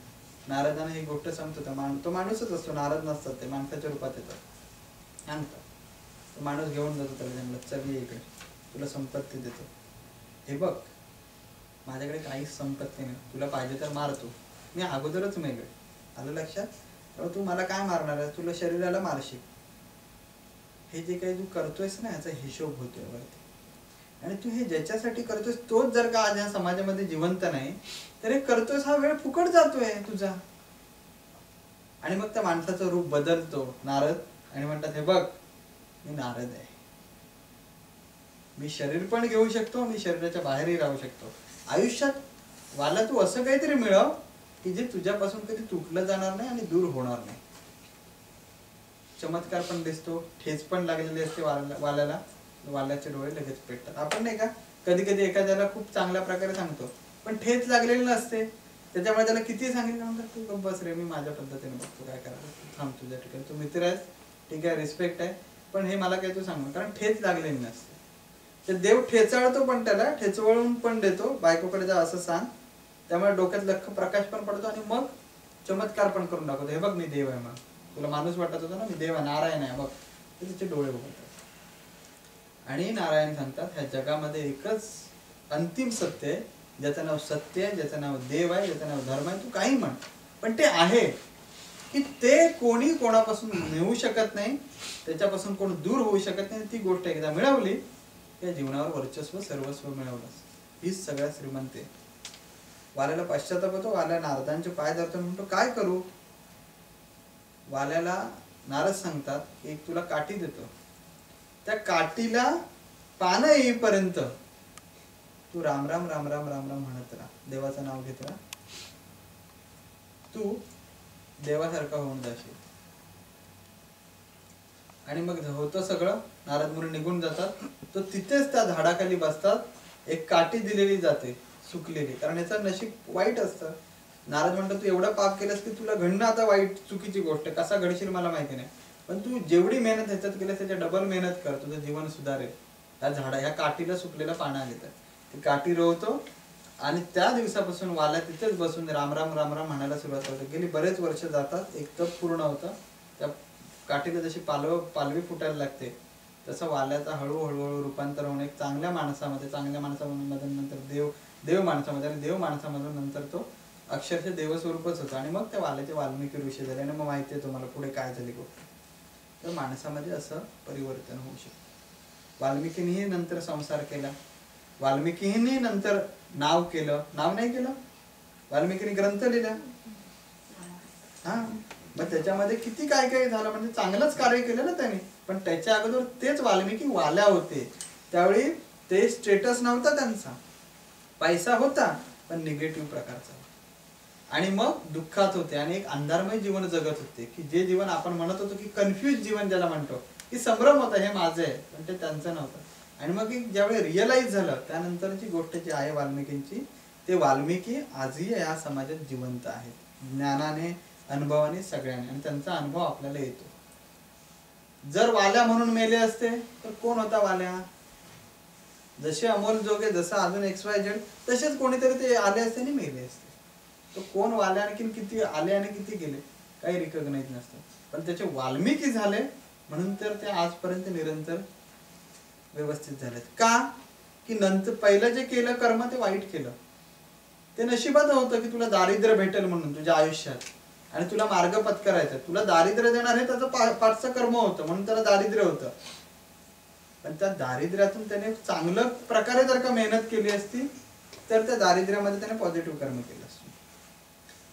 नारदाने ही गोष्ट सांगतो. तो माणूसच असतो, नारद नसतात, ते माणसाच्या रूपात येतात. सांगतात तो माणूस घेऊन जातो त्याला जंगलात. चल ये इकडे, तुला संपत्ती देतो. हे बघ माझ्याकडे काहीच संपत्ती नाही, तुला पाहिजे तर मारतो, मी अगोदरच मेलोय. आलं लक्षात? तेव्हा तू मला काय मारणार आहे? तुला शरीराला मारशील. हे जे काही तू करतोयस ना याचा हिशोब होतोय वरती. आणि तू हे ज्याच्यासाठी करतोयस तोच जर का आज या समाजामध्ये जिवंत नाही तर हे करतोयस हा वेळ फुकट जातोय तुझा. आणि मग त्या माणसाचं रूप बदलतो नारद आणि म्हणतात हे बघ मी नारद आहे, मी शरीर पण घेऊ शकतो, मी शरीराच्या बाहेरही राहू शकतो. आयुष्यात वाला तू असं काहीतरी मिळव की जे तुझ्यापासून कधी तुटलं जाणार नाही आणि दूर होणार नाही. चमत्कार पण दिसतो, ठेच पण लागलेली असते वाल्याला, वाल्याचे डोळे लगेच पेटतात. आपण नाही का कधी कधी एखाद्याला खूप चांगल्या प्रकारे सांगतो पण ठेच लागलेली नसते, त्याच्यामुळे त्याला किती सांगितलं म्हणतात तू गप्प बस रे, मी माझ्या पद्धतीने बघतो काय करायचं, थांब तुझ्या ठिकाणी, तू मित्र आहेस ठीक आहे, रिस्पेक्ट आहे, पण हे मला काही तू सांगू, कारण ठेच लागलेली नसते. तर देव ठेचाळतो पण त्याला ठेचवळून पण देतो, बायकोकडे जा असं सांग, त्यामुळे डोक्यात लख प्रकाश पण पडतो आणि मग चमत्कार पण करून दाखवतो. हे बघ मी देव आहे, मग तुला माणूस वाटत होता ना मी देव आहे, नारायण आहे, बघ तिचे डोळे उघडतात. आणि नारायण सांगतात ह्या जगामध्ये एकच अंतिम सत्य आहे, ज्याचं नाव सत्य आहे, ज्याचं नाव देव आहे, ज्याचं नाव धर्म आहे, तू काही म्हण पण ते आहे की ते कोणी कोणापासून नेऊ शकत नाही, त्याच्यापासून कोण दूर होऊ शकत नाही. ती गोष्ट एकदा मिळवली या जीवनावर वर्चस्व सर्वस्व मिळवलं. हीच सगळ्यात श्रीमंत आहे. वाल्याला पश्चाताप होतो, वाल्या नारदांचे पाय धरतो, म्हणतो काय करू. वाल्याला नारद सांगतात एक तुला काठी देतो, त्या काठीला पानं येईपर्यंत तू राम राम राम राम राम राम म्हणत राहा, देवाचं नाव घेत राहा, तू देवासारखा होऊन जाशील. आणि मग होतं सगळं. नारद मुनी निघून जातात. तो तिथेच त्या झाडाखाली बसतात. एक काठी दिलेली जाते सुकलेली, कारण याचं नशीब वाईट असतं. नारद म्हणतो तू एवढं पाप केलंस की तुला घडणं आता वाईट चुकीची गोष्ट, कसा घडशील मला माहिती नाही, पण तू जेवढी मेहनत ह्याच्यात केलीस त्याच्या डबल मेहनत कर, तुझं जीवन सुधारेल. ह्या काठीला सुकलेला पानं आले ती काठी रोवतो आणि त्या दिवसापासून वाल्या तिथेच बसून राम राम राम राम म्हणायला सुरुवात करतो. गेली बरेच वर्ष जातात. एक तप पूर्ण होतं. त्या काठीला जशी पालवी फुटायला लागते तसं वाल्याचा हळूहळू रूपांतर होऊन एक चांगल्या माणसामध्ये नंतर देव माणसामध्ये आणि देव माणसामधून नंतर तो अक्षरशः देवस्वरूपच होता. आणि मग त्या वाल्याचे वाल्मिकी ऋषी झाले. आणि मग माहिती आहे तुम्हाला पुढे काय झाली गोष्ट. तर माणसामध्ये असं परिवर्तन होऊ शकतं. वाल्मिकींनीही नंतर संसार केला, वाल्मिकींनी नंतर नाव नाही केलं, वाल्मिकींनी ग्रंथ लिहिला. हा मग त्याच्यामध्ये किती काय काय झालं, म्हणजे चांगलंच कार्य केलं ना त्यांनी. पण त्याच्या अगोदर तेच वाल्मिकी वाल्या होते. त्यावेळी ते स्टेटस नव्हता त्यांचा, पैसा होता पण निगेटिव्ह प्रकारचा, आणि मग दुःखात होते आणि एक अंधारमय जीवन जगत होते. की जे जीवन आपण म्हणत होतो की कन्फ्युज जीवन ज्याला म्हणतो, की संभ्रम होता हे माझं आहे, पण ते त्यांचं नव्हतं. आणि मग ज्यावेळी रिअलाइज झालं त्यानंतरची गोष्ट जी आहे वाल्मिकींची, ते वाल्मिकी आजही या समाजात जिवंत आहेत, ज्ञानाने अनुभवाने सगळ्याने, आणि त्यांचा अनुभव आपल्याला येतो. जर वाल्या म्हणून मेले असते तर कोण होता वाल्या, जसे अमोल जोगे, जसं अजून XYZ, तसेच कोणीतरी ते आले असते आणि मेले असते. तो कोण वाल्या आणखीन किती आले आणि किती गेले काही रिकॉग्नाइज नसतं, पण त्याचे वाल्मिकी झाले म्हणून तर ते आजपर्यंत निरंतर व्यवस्थित झालेत. का की नंतर पहिलं जे केलं कर्म ते वाईट केलं, ते नशिबात होतं की तुला दारिद्र्य भेटेल म्हणून तुझ्या आयुष्यात, आणि तुला मार्ग पत्करायचा, तुला दारिद्र्य देणार हे त्याचं पाठचं कर्म होतं म्हणून त्याला दारिद्र्य होतं. पण त्या दारिद्र्यातून त्याने चांगलं प्रकारे जर का मेहनत केली असती तर त्या दारिद्र्यामध्ये त्याने पॉझिटिव्ह कर्म केलं असतं.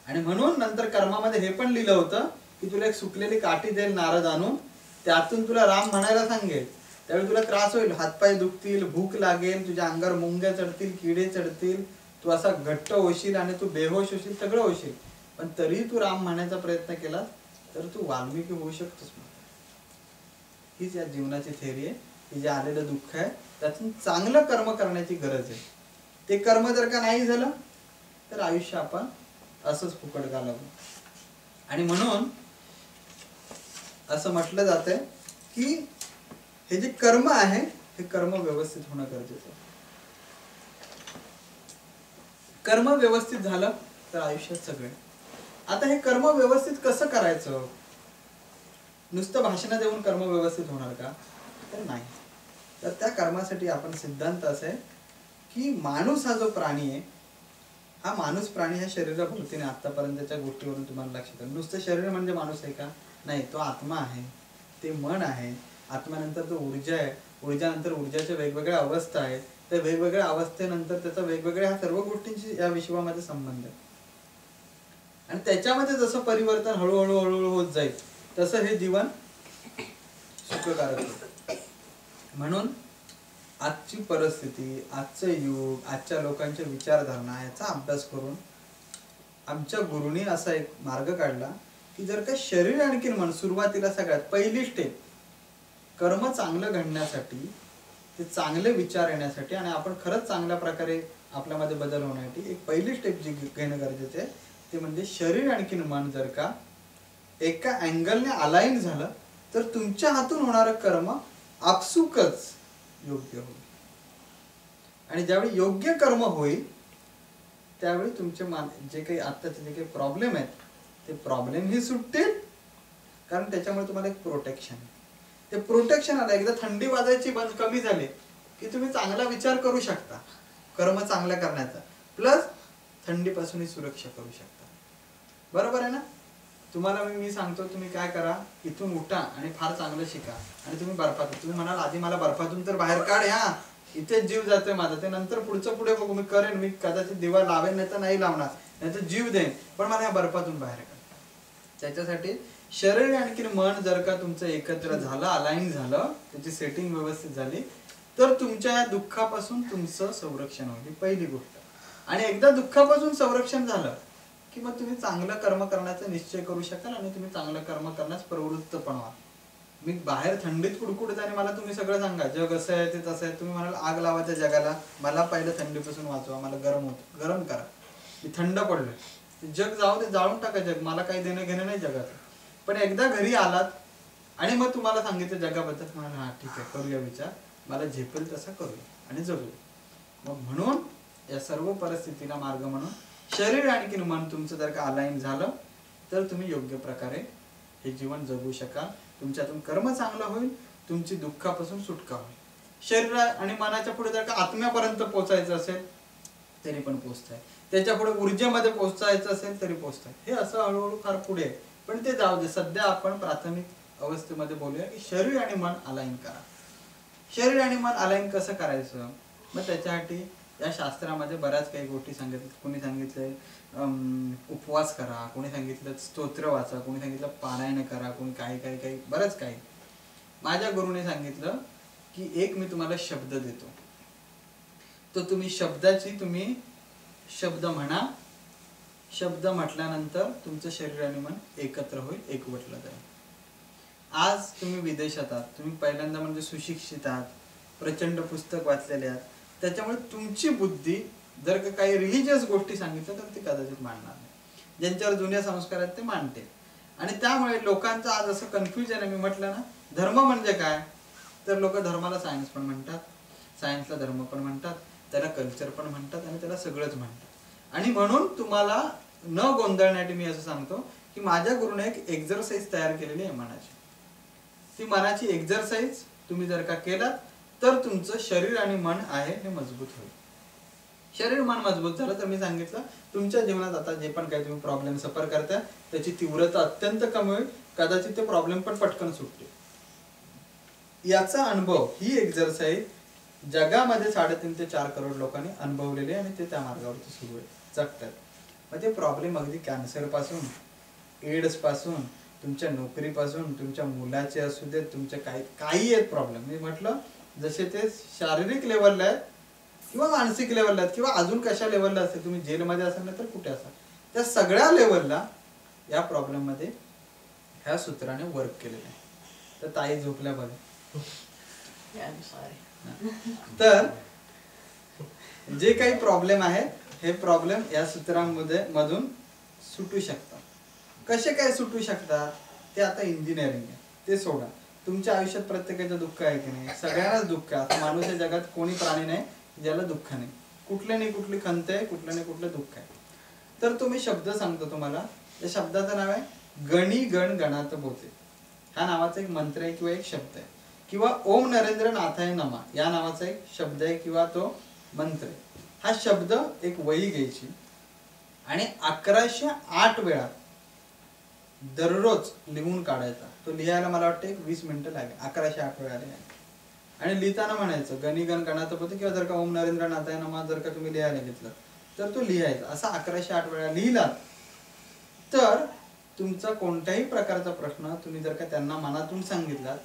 आणि म्हणून नंतर कर्मामध्ये हे पण लिहिलं होतं की तुला एक सुकलेली काठी देईल नारद आणून, त्यातून तुला राम म्हणायला सांगेल, त्यावेळी तुला त्रास होईल, हातपाय दुखतील, भूक लागेल, तुझ्या अंगावर मुंग्या चढतील, किडे चढतील, तू असा घट्ट होशील आणि तू बेहोश होशील, सगळं होशील, पण तरी तू राम म्हणायचा प्रयत्न केला तर तू वाल्मिकी होऊ शकतोस. हीच या जीवनाची थेअरी आहे की जे आलेलं दुःख आहे त्यातून चांगलं कर्म करण्याची गरज आहे. ते कर्म जर का नाही झालं तर आयुष्य आपण असंच फुकट घालावं. आणि म्हणून असं म्हटलं जातंय की हे जे कर्म आहे हे कर्म व्यवस्थित होणं गरजेचं आहे. कर्म व्यवस्थित झालं तर आयुष्यात सगळे. आता हे कर्म व्यवस्थित कसं करायचं? नुसतं भाषण देऊन कर्म व्यवस्थित होणार का? तर नाही. तर त्या कर्मासाठी आपण सिद्धांत असं आहे की माणूस हा जो प्राणी आहे, हा माणूस प्राणी ह्या शरीराभोवतीने आतापर्यंतच्या गोष्टीवरून तुम्हाला लक्षात आलं. नुसतं शरीर म्हणजे माणूस आहे का? नाही, तो आत्मा आहे, ते मन आहे. आत्म्यानंतर तो ऊर्जा आहे, ऊर्जानंतर ऊर्जाच्या वेगवेगळ्या अवस्था आहेत, त्या वेगवेगळ्या अवस्थेनंतर त्याचा वेगवेगळ्या ह्या सर्व गोष्टींची या विश्वामध्ये संबंध आहे. आणि त्याच्यामध्ये जसं परिवर्तन हळूहळू हळूहळू होत जाईल तसं हे जीवन सुखकारक होईल. म्हणून आजची परिस्थिती, आजचं युग, आजच्या लोकांच्या विचारधारणा याचा अभ्यास करून आमच्या गुरुनी असा एक मार्ग काढला की जर का शरीर आणखीन मन सुरुवातीला सगळ्यात पहिली स्टेप कर्म चांगलं घडण्यासाठी, ते चांगले विचार येण्यासाठी आणि आपण खरंच चांगल्या प्रकारे आपल्यामध्ये बदल होण्यासाठी एक पहिली स्टेप जी घेणं गरजेचं आहे ते म्हणजे शरीर आणखीन मन जर का एका अँगलने अलाइन झालं तर तुमच्या हातून होणारं कर्म आपसुकच योग्य होईल. आणि ज्यावेळी योग्य कर्म होईल त्यावेळी तुमचे जे काही आत्ताचे जे काही प्रॉब्लेम आहेत ते प्रॉब्लेम ही सुटतील, कारण त्याच्यामुळे तुम्हाला एक प्रोटेक्शन, ते प्रोटेक्शन आलं. एकदा थंडी वाजायची बंद कमी झाली की तुम्ही चांगला विचार करू शकता कर्म चांगल्या करण्याचा, प्लस थंडीपासूनही सुरक्षा करू शकता. बरोबर आहे ना? तुम्हाला मी सांगतो तुम्ही काय करा, इथून उठा आणि फार चांगलं शिका आणि तुम्ही बर्फात, तुम्ही म्हणाल आधी मला बर्फातून तर बाहेर काढ, ह्या इथेच जीव जातोय माझा, ते नंतर पुढचं पुढे बघू, मी करेन, मी कदाचित दिवा लावेन नाही तर नाही लावणार, नाही तर जीव देईन, पण मला या बर्फातून बाहेर काढ. त्याच्यासाठी शरीर आणखी मन जर का तुमचं एकत्र झालं, अलाइन झालं, त्याची सेटिंग व्यवस्थित झाली तर तुमच्या या दुःखापासून तुमचं संरक्षण होईल, पहिली गोष्ट. आणि एकदा दुःखापासून संरक्षण झालं की मग तुम्ही चांगलं कर्म करण्याचा निश्चय करू शकाल आणि तुम्ही चांगलं कर्म करण्यास प्रवृत्त पण व्हाल. मी बाहेर थंडीत कुडकुडत आणि मला तुम्ही सगळं सांगा जग असं आहे ते तसं आहे, तुम्ही म्हणाल आग लावायच्या जगाला, मला पहिलं थंडीपासून वाचवा, मला गरम होतं, गरम करा, मी थंड पडलं, जग जाऊ दे, जाळून टाका जग, मला काही देणं घेणं नाही जगात. पण एकदा घरी आलात आणि मग तुम्हाला सांगितलं जगाबद्दल, म्हणा हा ठीक आहे करूया विचार, मला झेपेल तसा करूया आणि जगूया. मग म्हणून या सर्व परिस्थितीला मार्ग म्हणून शरीर आणखीन मन तुमचं जर का अलाइन झालं तर तुम्ही योग्य प्रकारे हे जीवन जगू शकाल, तुमच्यातून कर्म चांगलं होईल, तुमची दुःखापासून सुटका होईल. शरीर आणि मनाच्या पुढे जर का आत्म्यापर्यंत पोहोचायचं असेल तरी पण पोहोचताय, त्याच्या पुढे ऊर्जेमध्ये पोहोचायचं असेल तरी पोहोचताय. हे असं हळूहळू फार पुढे आहे, पण ते जाऊ दे. सध्या आपण प्राथमिक अवस्थेमध्ये बोलूया की शरीर आणि मन अलाइन करा. शरीर आणि मन अलाइन कसं करायचं? मग त्याच्यासाठी या शास्त्रामध्ये बऱ्याच काही गोष्टी सांगितल्या. कोणी सांगितलंय उपवास करा, कोणी सांगितलं स्तोत्र वाचा, कोणी सांगितलं पारायण करा, कोणी काही काही काही बरंच काही. माझ्या गुरुने सांगितलं की एक मी तुम्हाला शब्द देतो, तो तुम्ही शब्दाची तुम्ही शब्द म्हणा, शब्द म्हटल्यानंतर तुमचं शरीर आणि मन एकत्र होईल, एकवटलं जाईल. आज तुम्ही विदेशात आहात, तुम्ही पहिल्यांदा म्हणजे सुशिक्षित आहात, प्रचंड पुस्तक वाचलेले आहात, त्याच्यामुळे तुमची बुद्धी जर का काही रिलिजियस गोष्टी सांगितल्या तर ती कदाचित मांडणार नाही, ज्यांच्यावर जुन्या संस्कार आहेत ते मांडते. आणि त्यामुळे लोकांचं आज असं कन्फ्युजन आहे. मी म्हटलं ना धर्म म्हणजे काय, तर लोक धर्माला सायन्स पण म्हणतात, सायन्सला धर्म पण म्हणतात, त्याला कल्चर पण म्हणतात आणि त्याला सगळंच म्हणतात. आणि म्हणून तुम्हाला न गोंधळण्यासाठी मी असं सांगतो की माझ्या गुरुने एक एक्झरसाइज तयार केलेली आहे मनाची. ती मनाची एक्झरसाइज तुम्ही जर का केलात तर तुमचं शरीर आणि मन आहे हे मजबूत होईल. शरीर मन मजबूत झालं तर मी सांगितलं तुमच्या जीवनात आता जे पण काही तुम्ही प्रॉब्लेम सफर करता त्याची तीव्रता अत्यंत कमी होईल, कदाचित ते प्रॉब्लेम पण पटकन सुटते. याचा अनुभव, ही एक्झरसाइज जगामध्ये 3.5 ते 4 करोड लोकांनी अनुभवलेले आणि ते त्या मार्गावरती सुरू आहे, जगतात. मग ते प्रॉब्लेम अगदी कॅन्सर पासून, एड्स पासून, तुमच्या नोकरीपासून, तुमच्या मुलाचे असू देत, तुमच्या काही आहेत प्रॉब्लेम. मी म्हटलं जसे ते शारीरिक लेवलला आहेत किंवा मानसिक लेवलला आहेत किंवा अजून कशा लेवलला असेल, तुम्ही जेलमध्ये असाल ना तर कुठे असाल, त्या सगळ्या लेवलला या प्रॉब्लेम मध्ये ह्या सूत्राने वर्क केलेलं आहे. तर ताई झोपल्या बघा. तर जे काही प्रॉब्लेम आहेत हे प्रॉब्लेम या सूत्रांमध्ये मधून सुटू शकतात. कसे काय सुटू शकतात ते आता इंजिनिअरिंग आहे, ते सोडा. तुमच्या आयुष्यात प्रत्येकाचं दुःख आहे की नाही? सगळ्यांनाच दुःख आहे. आता माणूस या जगात कोणी प्राणी नाही ज्याला दुःख नाही. कुठले नाही कुठली खंत आहे, कुठलं नाही कुठलं दुःख आहे. तर तो मी शब्द सांगतो तुम्हाला. त्या शब्दाचं नाव आहे गणी गण गणात बोते. ह्या नावाचा एक मंत्र आहे किंवा एक शब्द आहे, किंवा ओम नरेंद्र नाथाय नमा या नावाचा एक शब्द आहे किंवा तो मंत्र आहे. हा शब्द एक वही घ्यायची आणि 1108 वेळा दररोज लिहून काढायचा. तो लिहायला मला वाटतं एक 20 मिनिटं लागेल. 1108 वेळा लिहायला. आणि लिहिताना म्हणायचं गणी गण गणात बोते, किंवा जर का ओम नरेंद्र नाथाय नमा जर का तुम्ही लिहायला घेतलं तर तो लिहायचा. असा 1108 वेळा लिहिला तर तुमचा कोणत्याही प्रकारचा प्रश्न तुम्ही जर का त्यांना मनातून सांगितला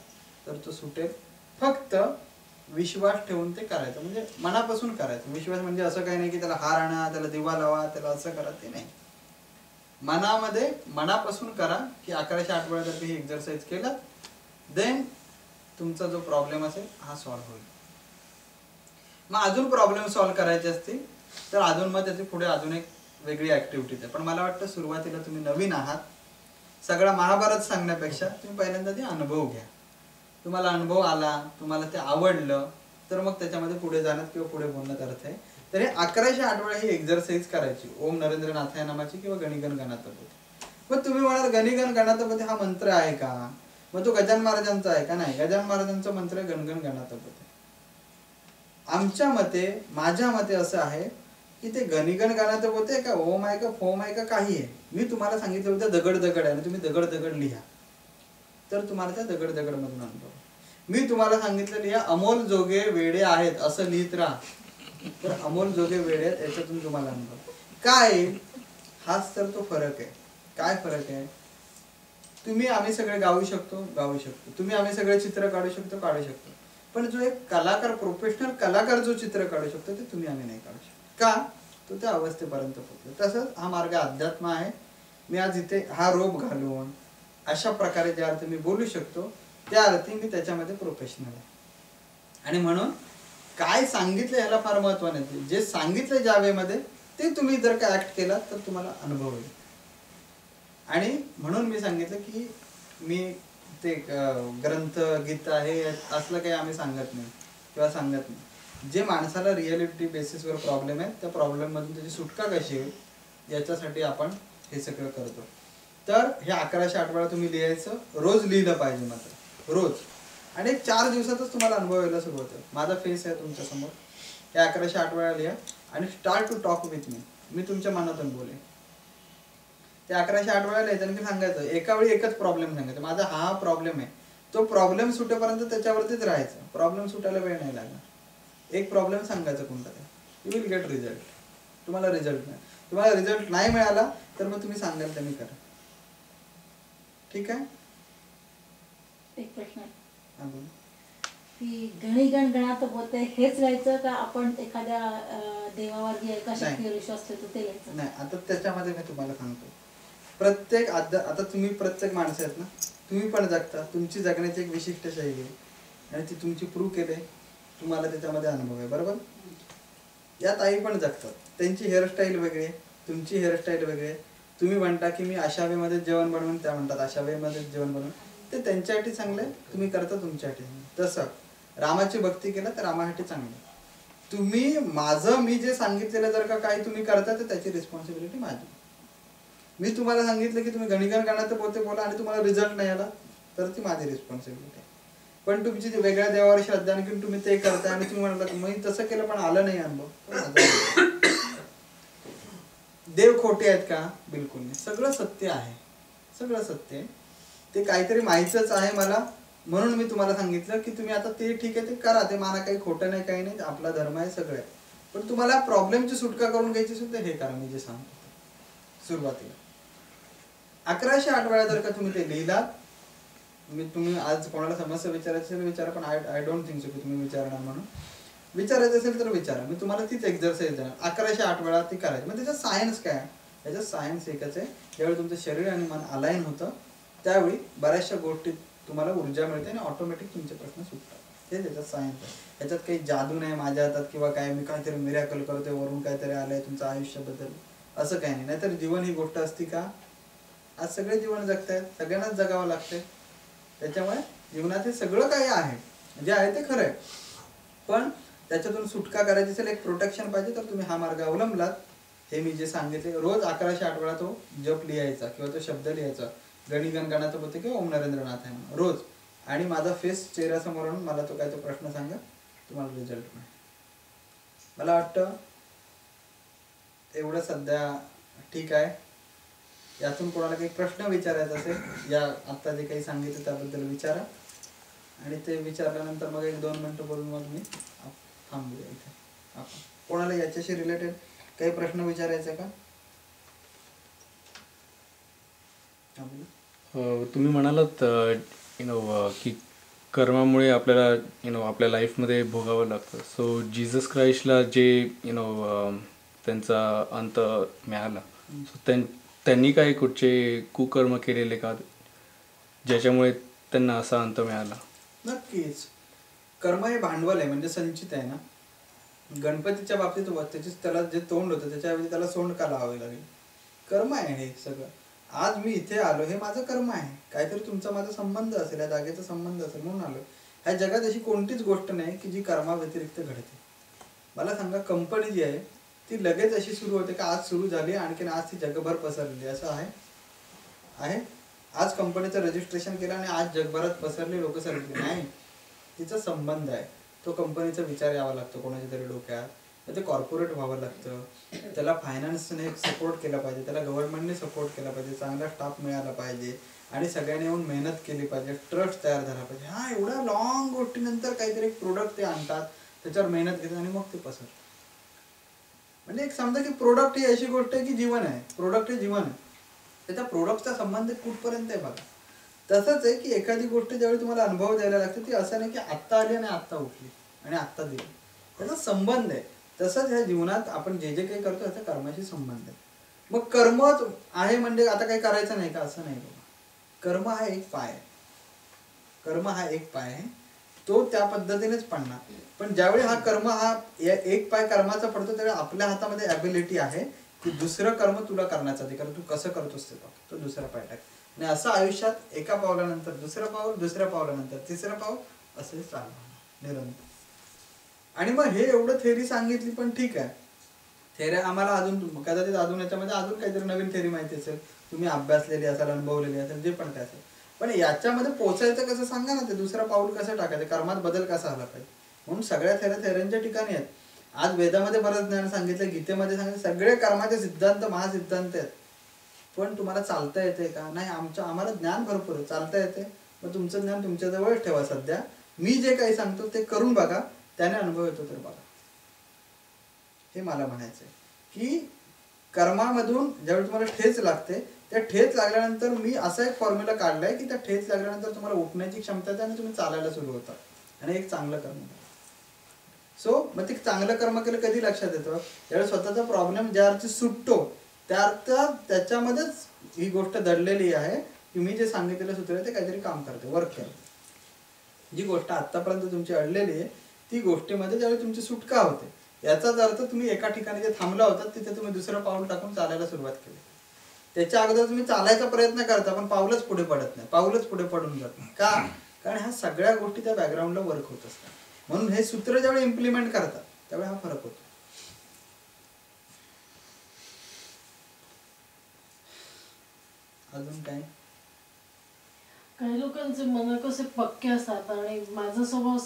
तर तो सुटेल. फक्त विश्वास ठेवून ते करायचं, म्हणजे मनापासून करायचं. विश्वास म्हणजे असं काही नाही की त्याला हार आणा, त्याला दिवा लावा, त्याला असं करा, ते नाही. मनामध्ये मनापासून करा की 1108 वेळा जर तुम्ही एक्सरसाइज केलं देन तुमचा जो प्रॉब्लेम असेल हा सॉल्व्ह होईल. मग अजून प्रॉब्लेम सॉल्व्ह करायचे असतील तर अजून मग त्याची पुढे अजून एक वेगळी ऍक्टिव्हिटी आहे. पण मला वाटतं सुरुवातीला तुम्ही नवीन आहात, सगळा महाभारत सांगण्यापेक्षा तुम्ही पहिल्यांदा ते अनुभव घ्या. तुम्हाला अनुभव आला, तुम्हाला ते आवडलं तर मग त्याच्यामध्ये पुढे जाण्यात किंवा पुढे बोलण्यात अर्थ आहे. तर हे 1108 वेळा ही एक्सरसाइज करायची ओम नरेंद्र नाथाय नामाची किंवा गणिगण गणातपती. मग तुम्ही म्हणाल गणिगण गणातपती हा मंत्र आहे का? मग तो गजानन महाराजांचा आहे का? नाही, गजानन महाराजांचा मंत्र आहे गणगण गणातपती. आमच्या मते, माझ्या मते असं आहे की ते गणिगण गणातपती आहे का, ओम आहे का, फोम आहे का, काही आहे. मी तुम्हाला सांगितलं होतं दगड दगड आहे, तुम्ही दगड दगड लिहा तर तुम्हाला त्या दगड दगड मधून अनुभव. मी तुम्हाला सांगितलं लिहा अमोल जोगे वेडे आहेत असं लिहित राहा, तर अमोल जोगे वेडे आहेत याच्यातून तुम्हाला अनुभव. काय हाच तर तो फरक आहे. काय फरक आहे? तुम्ही आम्ही सगळे गाऊ शकतो, तुम्ही आम्ही सगळे चित्र काढू शकतो, पण जो एक कलाकार, प्रोफेशनल कलाकार जो चित्र काढू शकतो ते तुम्ही आम्ही नाही काढू शकतो. का? तो त्या अवस्थेपर्यंत पोहोचलो. तसंच हा मार्ग अध्यात्म आहे. मी आज इथे हा रोप घालून अशा प्रकारे ज्या अर्थी मी बोलू शकतो त्या अर्थी मी त्याच्यामध्ये प्रोफेशनल आहे. आणि म्हणून काय सांगितलं याला फार महत्व नाही. जे सांगितलं ज्या वेळेमध्ये ते तुम्ही जर का ऍक्ट केला तर तुम्हाला अनुभव येईल. आणि म्हणून मी सांगितलं की मी ते ग्रंथ गीता हे असलं काही आम्ही सांगत नाही किंवा सांगत नाही. जे माणसाला रिअलिटी बेसिसवर प्रॉब्लेम आहे त्या प्रॉब्लेम मधून त्याची सुटका कशी होईल याच्यासाठी आपण हे सगळं करतो. तर हे 1108 वेळा तुम्ही लिहायचं, रोज लिहिलं पाहिजे मात्र रोज. आणि 4 दिवसातच तुम्हाला अनुभव यायला सुरुवात होईल. माझा फेस आहे तुमच्या समोर. हे 1108 वेळा लिहा आणि start to talk with me. मी तुमच्या मनातून बोले. ते 1108 वेळा लिहायचं आणि मी सांगायचं एका वेळी एकच प्रॉब्लेम सांगायचं. माझा हा प्रॉब्लेम आहे, तो प्रॉब्लेम सुटेपर्यंत त्याच्यावरतीच राहायचं. प्रॉब्लेम सुटायला वेळ नाही लागणार. एक प्रॉब्लेम सांगायचं कोणता ते, यू विल गेट रिझल्ट. तुम्हाला रिझल्ट नाही, तुम्हाला रिझल्ट नाही मिळाला तर मग तुम्ही सांगाल त्यांनी करा. ठीक आहे. एक प्रश्न की गणिगण गणात बोलते हेच लिहायचं का आपण एखाद्या देवावर एका शक्तीवर विश्वास ठेवतो ते लिहायचं? नाही, आता त्याच्यामध्ये मी तुम्हाला सांगतो. प्रत्येक आता तुम्ही प्रत्येक माणसं आहेत ना, तुम्ही पण जगता. तुमची जगण्याची एक विशिष्ट शैली आहे आणि ती तुमची प्रूव्ह केले, तुम्हाला त्याच्यामध्ये अनुभव आहे. बरोबर. या ताई पण जगतात, त्यांची हेअरस्टाईल वेगळी आहे, तुमची हेअरस्टाईल वेगळी आहे. तुम्ही म्हणता की मी अशा वेमध्ये जेवण बनवून, त्या म्हणतात अशा वेमध्ये जेवण बनवून. ते त्यांच्यासाठी चांगले, तुम्ही करता तुमच्यासाठी. तसं रामाची भक्ती केलं तर रामासाठी चांगलं. तुम्ही मी जे सांगितलेलं जर का काही तुम्ही करता तर त्याची रिस्पॉन्सिबिलिटी माझी. मी तुम्हाला सांगितलं की तुम्ही गणिगण गणात बोलते बोला आणि तुम्हाला रिझल्ट नाही आला तर ती माझी रिस्पॉन्सिबिलिटी आहे. पण तुमची वेगळ्या देवावर श्रद्धा आणखी तुम्ही ते करताय आणि तुम्ही म्हणता मी तसं केलं पण आलं नाही अनुभव. देव खोटे आहेत का? बिलकुल नाही. सगळं सत्य आहे, सगळं सत्य आहे. ते काहीतरी माहीतच आहे मला, म्हणून मी तुम्हाला सांगितलं की तुम्ही आता ते ठीक आहे ते करा, ते माना, काही खोटं नाही, काही नाही, आपला धर्म आहे, सगळं आहे. पण तुम्हाला प्रॉब्लेमची सुटका करून घ्यायची सुद्धा हे करा मी जे सांगतो सुरुवातीला. 1108 वेळा जर का तुम्ही ते लिहिलात, तुम्ही आज कोणाला समस्या विचारायची असेल विचारा, पण आय डोंट थिंक सो की तुम्ही विचारणार. म्हणून विचारायचं असेल तर विचारा, मी तुम्हाला तीच एक्सरसाइज देणार. 1108 वेळा ती करायची. मग त्याच्यात सायन्स काय? त्याच्यात सायन्स एकच आहे, ज्यावेळी तुमचं शरीर आणि मन अलाइन होतं त्यावेळी बऱ्याचशा गोष्टी तुम्हाला ऊर्जा मिळते आणि ऑटोमॅटिक तुमचे प्रश्न सुटतात. हे त्याच्यात सायन्स आहे. याच्यात काही जादू नाही माझ्या हातात किंवा काय मी काहीतरी मिरॅकल करतोय वरून काहीतरी आलंय तुमचं आयुष्य बदल, असं काही नाही. नाहीतर जीवन ही गोष्ट असती का? आज सगळे जीवन जगतायत, सगळ्यांनाच जगावं लागतंय. त्याच्यामुळे जीवनात हे सगळं काही आहे, जे आहे ते खरं आहे. पण त्याच्यातून सुटका करायची असेल, एक प्रोटेक्शन पाहिजे, तर तुम्ही हा मार्ग अवलंबलात. हे मी जे सांगितले, रोज 1108 वेळा तो जप लिहायचा किंवा तो शब्द लिहायचा, गणी गणगणात होते किंवा ओम नरेंद्रनाथ आहे म्हणून रोज. आणि माझा फेस चेहऱ्यासमोर आणून मला तो काय तो प्रश्न सांगा, तुम्हाला रिझल्ट मिळेल. मला वाटतं एवढं सध्या ठीक आहे. यातून कोणाला काही प्रश्न विचारायचा असेल, या आत्ता जे काही सांगितलं त्याबद्दल विचारा. आणि ते विचारल्यानंतर मग 1-2 मिनटं बोलून मग मी थांबूया इथे. आपण कोणाला याच्याशी रिलेटेड काही प्रश्न विचारायचा का? तुम्ही म्हणालात की कर्मामुळे आपल्याला आपल्या लाईफमध्ये भोगावं लागतं. सो जीसस क्राइस्टला जे त्यांचा अंत मिळाला, सो त्यांनी काही कुठचे कुकर्म केलेले का ज्याच्यामुळे त्यांना असा अंत मिळाला? नक्कीच. कर्म हे भांडवल आहे, म्हणजे संचित आहे ना. गणपतीच्या बाबतीत त्याला जे तोंड होतं त्याच्याऐवजी त्याला सोंड का लावावे लागेल? कर्म आहे हे सगळं. आज मी इथे आलो हे माझं कर्म आहे. काहीतरी तुमचा माझा संबंध असेल, या जागेचा संबंध असेल म्हणून आलो. ह्या जगात अशी कोणतीच गोष्ट नाही की जी कर्माव्यतिरिक्त घडते. मला सांगा, कंपनी जी आहे ती लगेच अशी सुरू होते का आज सुरू झाली आणखीन आज ती जगभर पसरली, असं आहे? आज कंपनीचं रजिस्ट्रेशन केलं आणि आज जगभरात पसरले, लोक सरकले नाही. तिचा संबंध आहे. तो कंपनीचा विचार यावा लागतो कोणाच्या तरी डोक्यात. ते कॉर्पोरेट व्हावं लागतं, त्याला फायनान्सने सपोर्ट केला पाहिजे, त्याला गव्हर्नमेंटने सपोर्ट केला पाहिजे, चांगला स्टाफ मिळाला पाहिजे आणि सगळ्यांनी येऊन मेहनत केली पाहिजे, ट्रस्ट तयार झाला पाहिजे. हा एवढ्या लॉंग गोष्टीनंतर काहीतरी एक प्रोडक्ट ते आणतात, त्याच्यावर मेहनत घेतात आणि मग ते पसरतात. म्हणजे एक समजा की प्रोडक्ट ही अशी गोष्ट आहे की जीवन आहे. प्रोडक्ट हे जीवन आहे. त्याच्या प्रोडक्टचा संबंध कुठपर्यंत आहे बघा. तसंच आहे की एखादी गोष्ट ज्यावेळी तुम्हाला अनुभव द्यायला लागते ती असं नाही की आत्ता आली आणि आत्ता उठली आणि आत्ता दिली, त्याचा संबंध आहे. तसंच ह्या जीवनात आपण जे जे काही करतो त्याचा कर्माशी संबंध आहे. मग कर्मच आहे म्हणजे आता काही करायचं नाही का, असं नाही बाबा. कर्म हा एक पाय आहे. कर्म हा एक पाय आहे, तो त्या पद्धतीनेच पडणार. पण ज्यावेळी हा कर्म हा एक पाय कर्माचा पडतो त्यावेळी आपल्या हातामध्ये ॲबिलिटी आहे की दुसरं कर्म तुला करण्याचा अधिकार, तू कसं करतोस ते बघ, तो दुसरा पाय टाक. आणि असं आयुष्यात एका पावलानंतर दुसरं पाऊल, दुसऱ्या पावलानंतर तिसरं पाऊल, असंही चालणार निरंतर. आणि मग हे एवढं थेरी सांगितली, पण ठीक आहे, थेऱ्या आम्हाला अजून कदाचित अजून याच्यामध्ये अजून काहीतरी नवीन थेरी माहिती असेल, तुम्ही अभ्यासलेली असाल, अनुभवलेली असेल, जे पण काय असेल. पण याच्यामध्ये पोचायचं कसं सांगा ना, ते दुसरं पाऊल कसं टाकायचं, कर्मात बदल कसा आला पाहिजे. म्हणून सगळ्या थेऱ्यांच्या ठिकाणी आहेत. आज वेदामध्ये बरंच ज्ञान सांगितलं, गीतेमध्ये सांगितलं, सगळे कर्माचे सिद्धांत महासिद्धांत आहेत. पण तुम्हाला चालता येते का? नाही. आम्हाला ज्ञान भरपूर आहे, चालता येते. मग तुमचं ज्ञान तुमच्याजवळच ठेवा. सध्या मी जे काही सांगतो ते करून बघा, त्याने अनुभव येतो तर बघा. हे मला म्हणायचं आहे की कर्मामधून ज्यावेळी तुम्हाला ठेच लागते, त्या ठेच लागल्यानंतर मी असा एक फॉर्म्युला काढलाय की त्या ठेच लागल्यानंतर तुम्हाला उठण्याची क्षमता येते आणि तुम्ही चालायला सुरू होता आणि एक चांगलं कर्म करा. सो मग ते चांगलं कर्म केलं कधी लक्षात येतं, ज्यावेळी स्वतःचा प्रॉब्लेम ज्यावरती सुटतो त्याच्यामध्येच ही गोष्ट दडलेली आहे की मी जे सांगितलेलं सूत्र आहे ते काहीतरी काम करते, वर्क करते. जी गोष्ट आतापर्यंत तुमची अडलेली आहे ती गोष्टीमध्ये ज्यावेळी तुमची सुटका होते, याचाच अर्थ तुम्ही एका ठिकाणी जे थांबला होता तिथे तुम्ही दुसरं पाऊल टाकून चालायला सुरुवात केली. त्याच्या अगोदर तुम्ही चालायचा प्रयत्न करता पण पाऊलच पुढे पडत नाही, पाऊलच पुढे पडून जात नाही. का? कारण ह्या सगळ्या गोष्टी त्या बॅकग्राऊंडला वर्क होत असतात. म्हणून हे सूत्र ज्यावेळी इम्प्लिमेंट करतात त्यावेळी हा फरक होतो. अजून काय? काही लोकांचे मन कसे पक्के असतात आणि माझा स्वभाव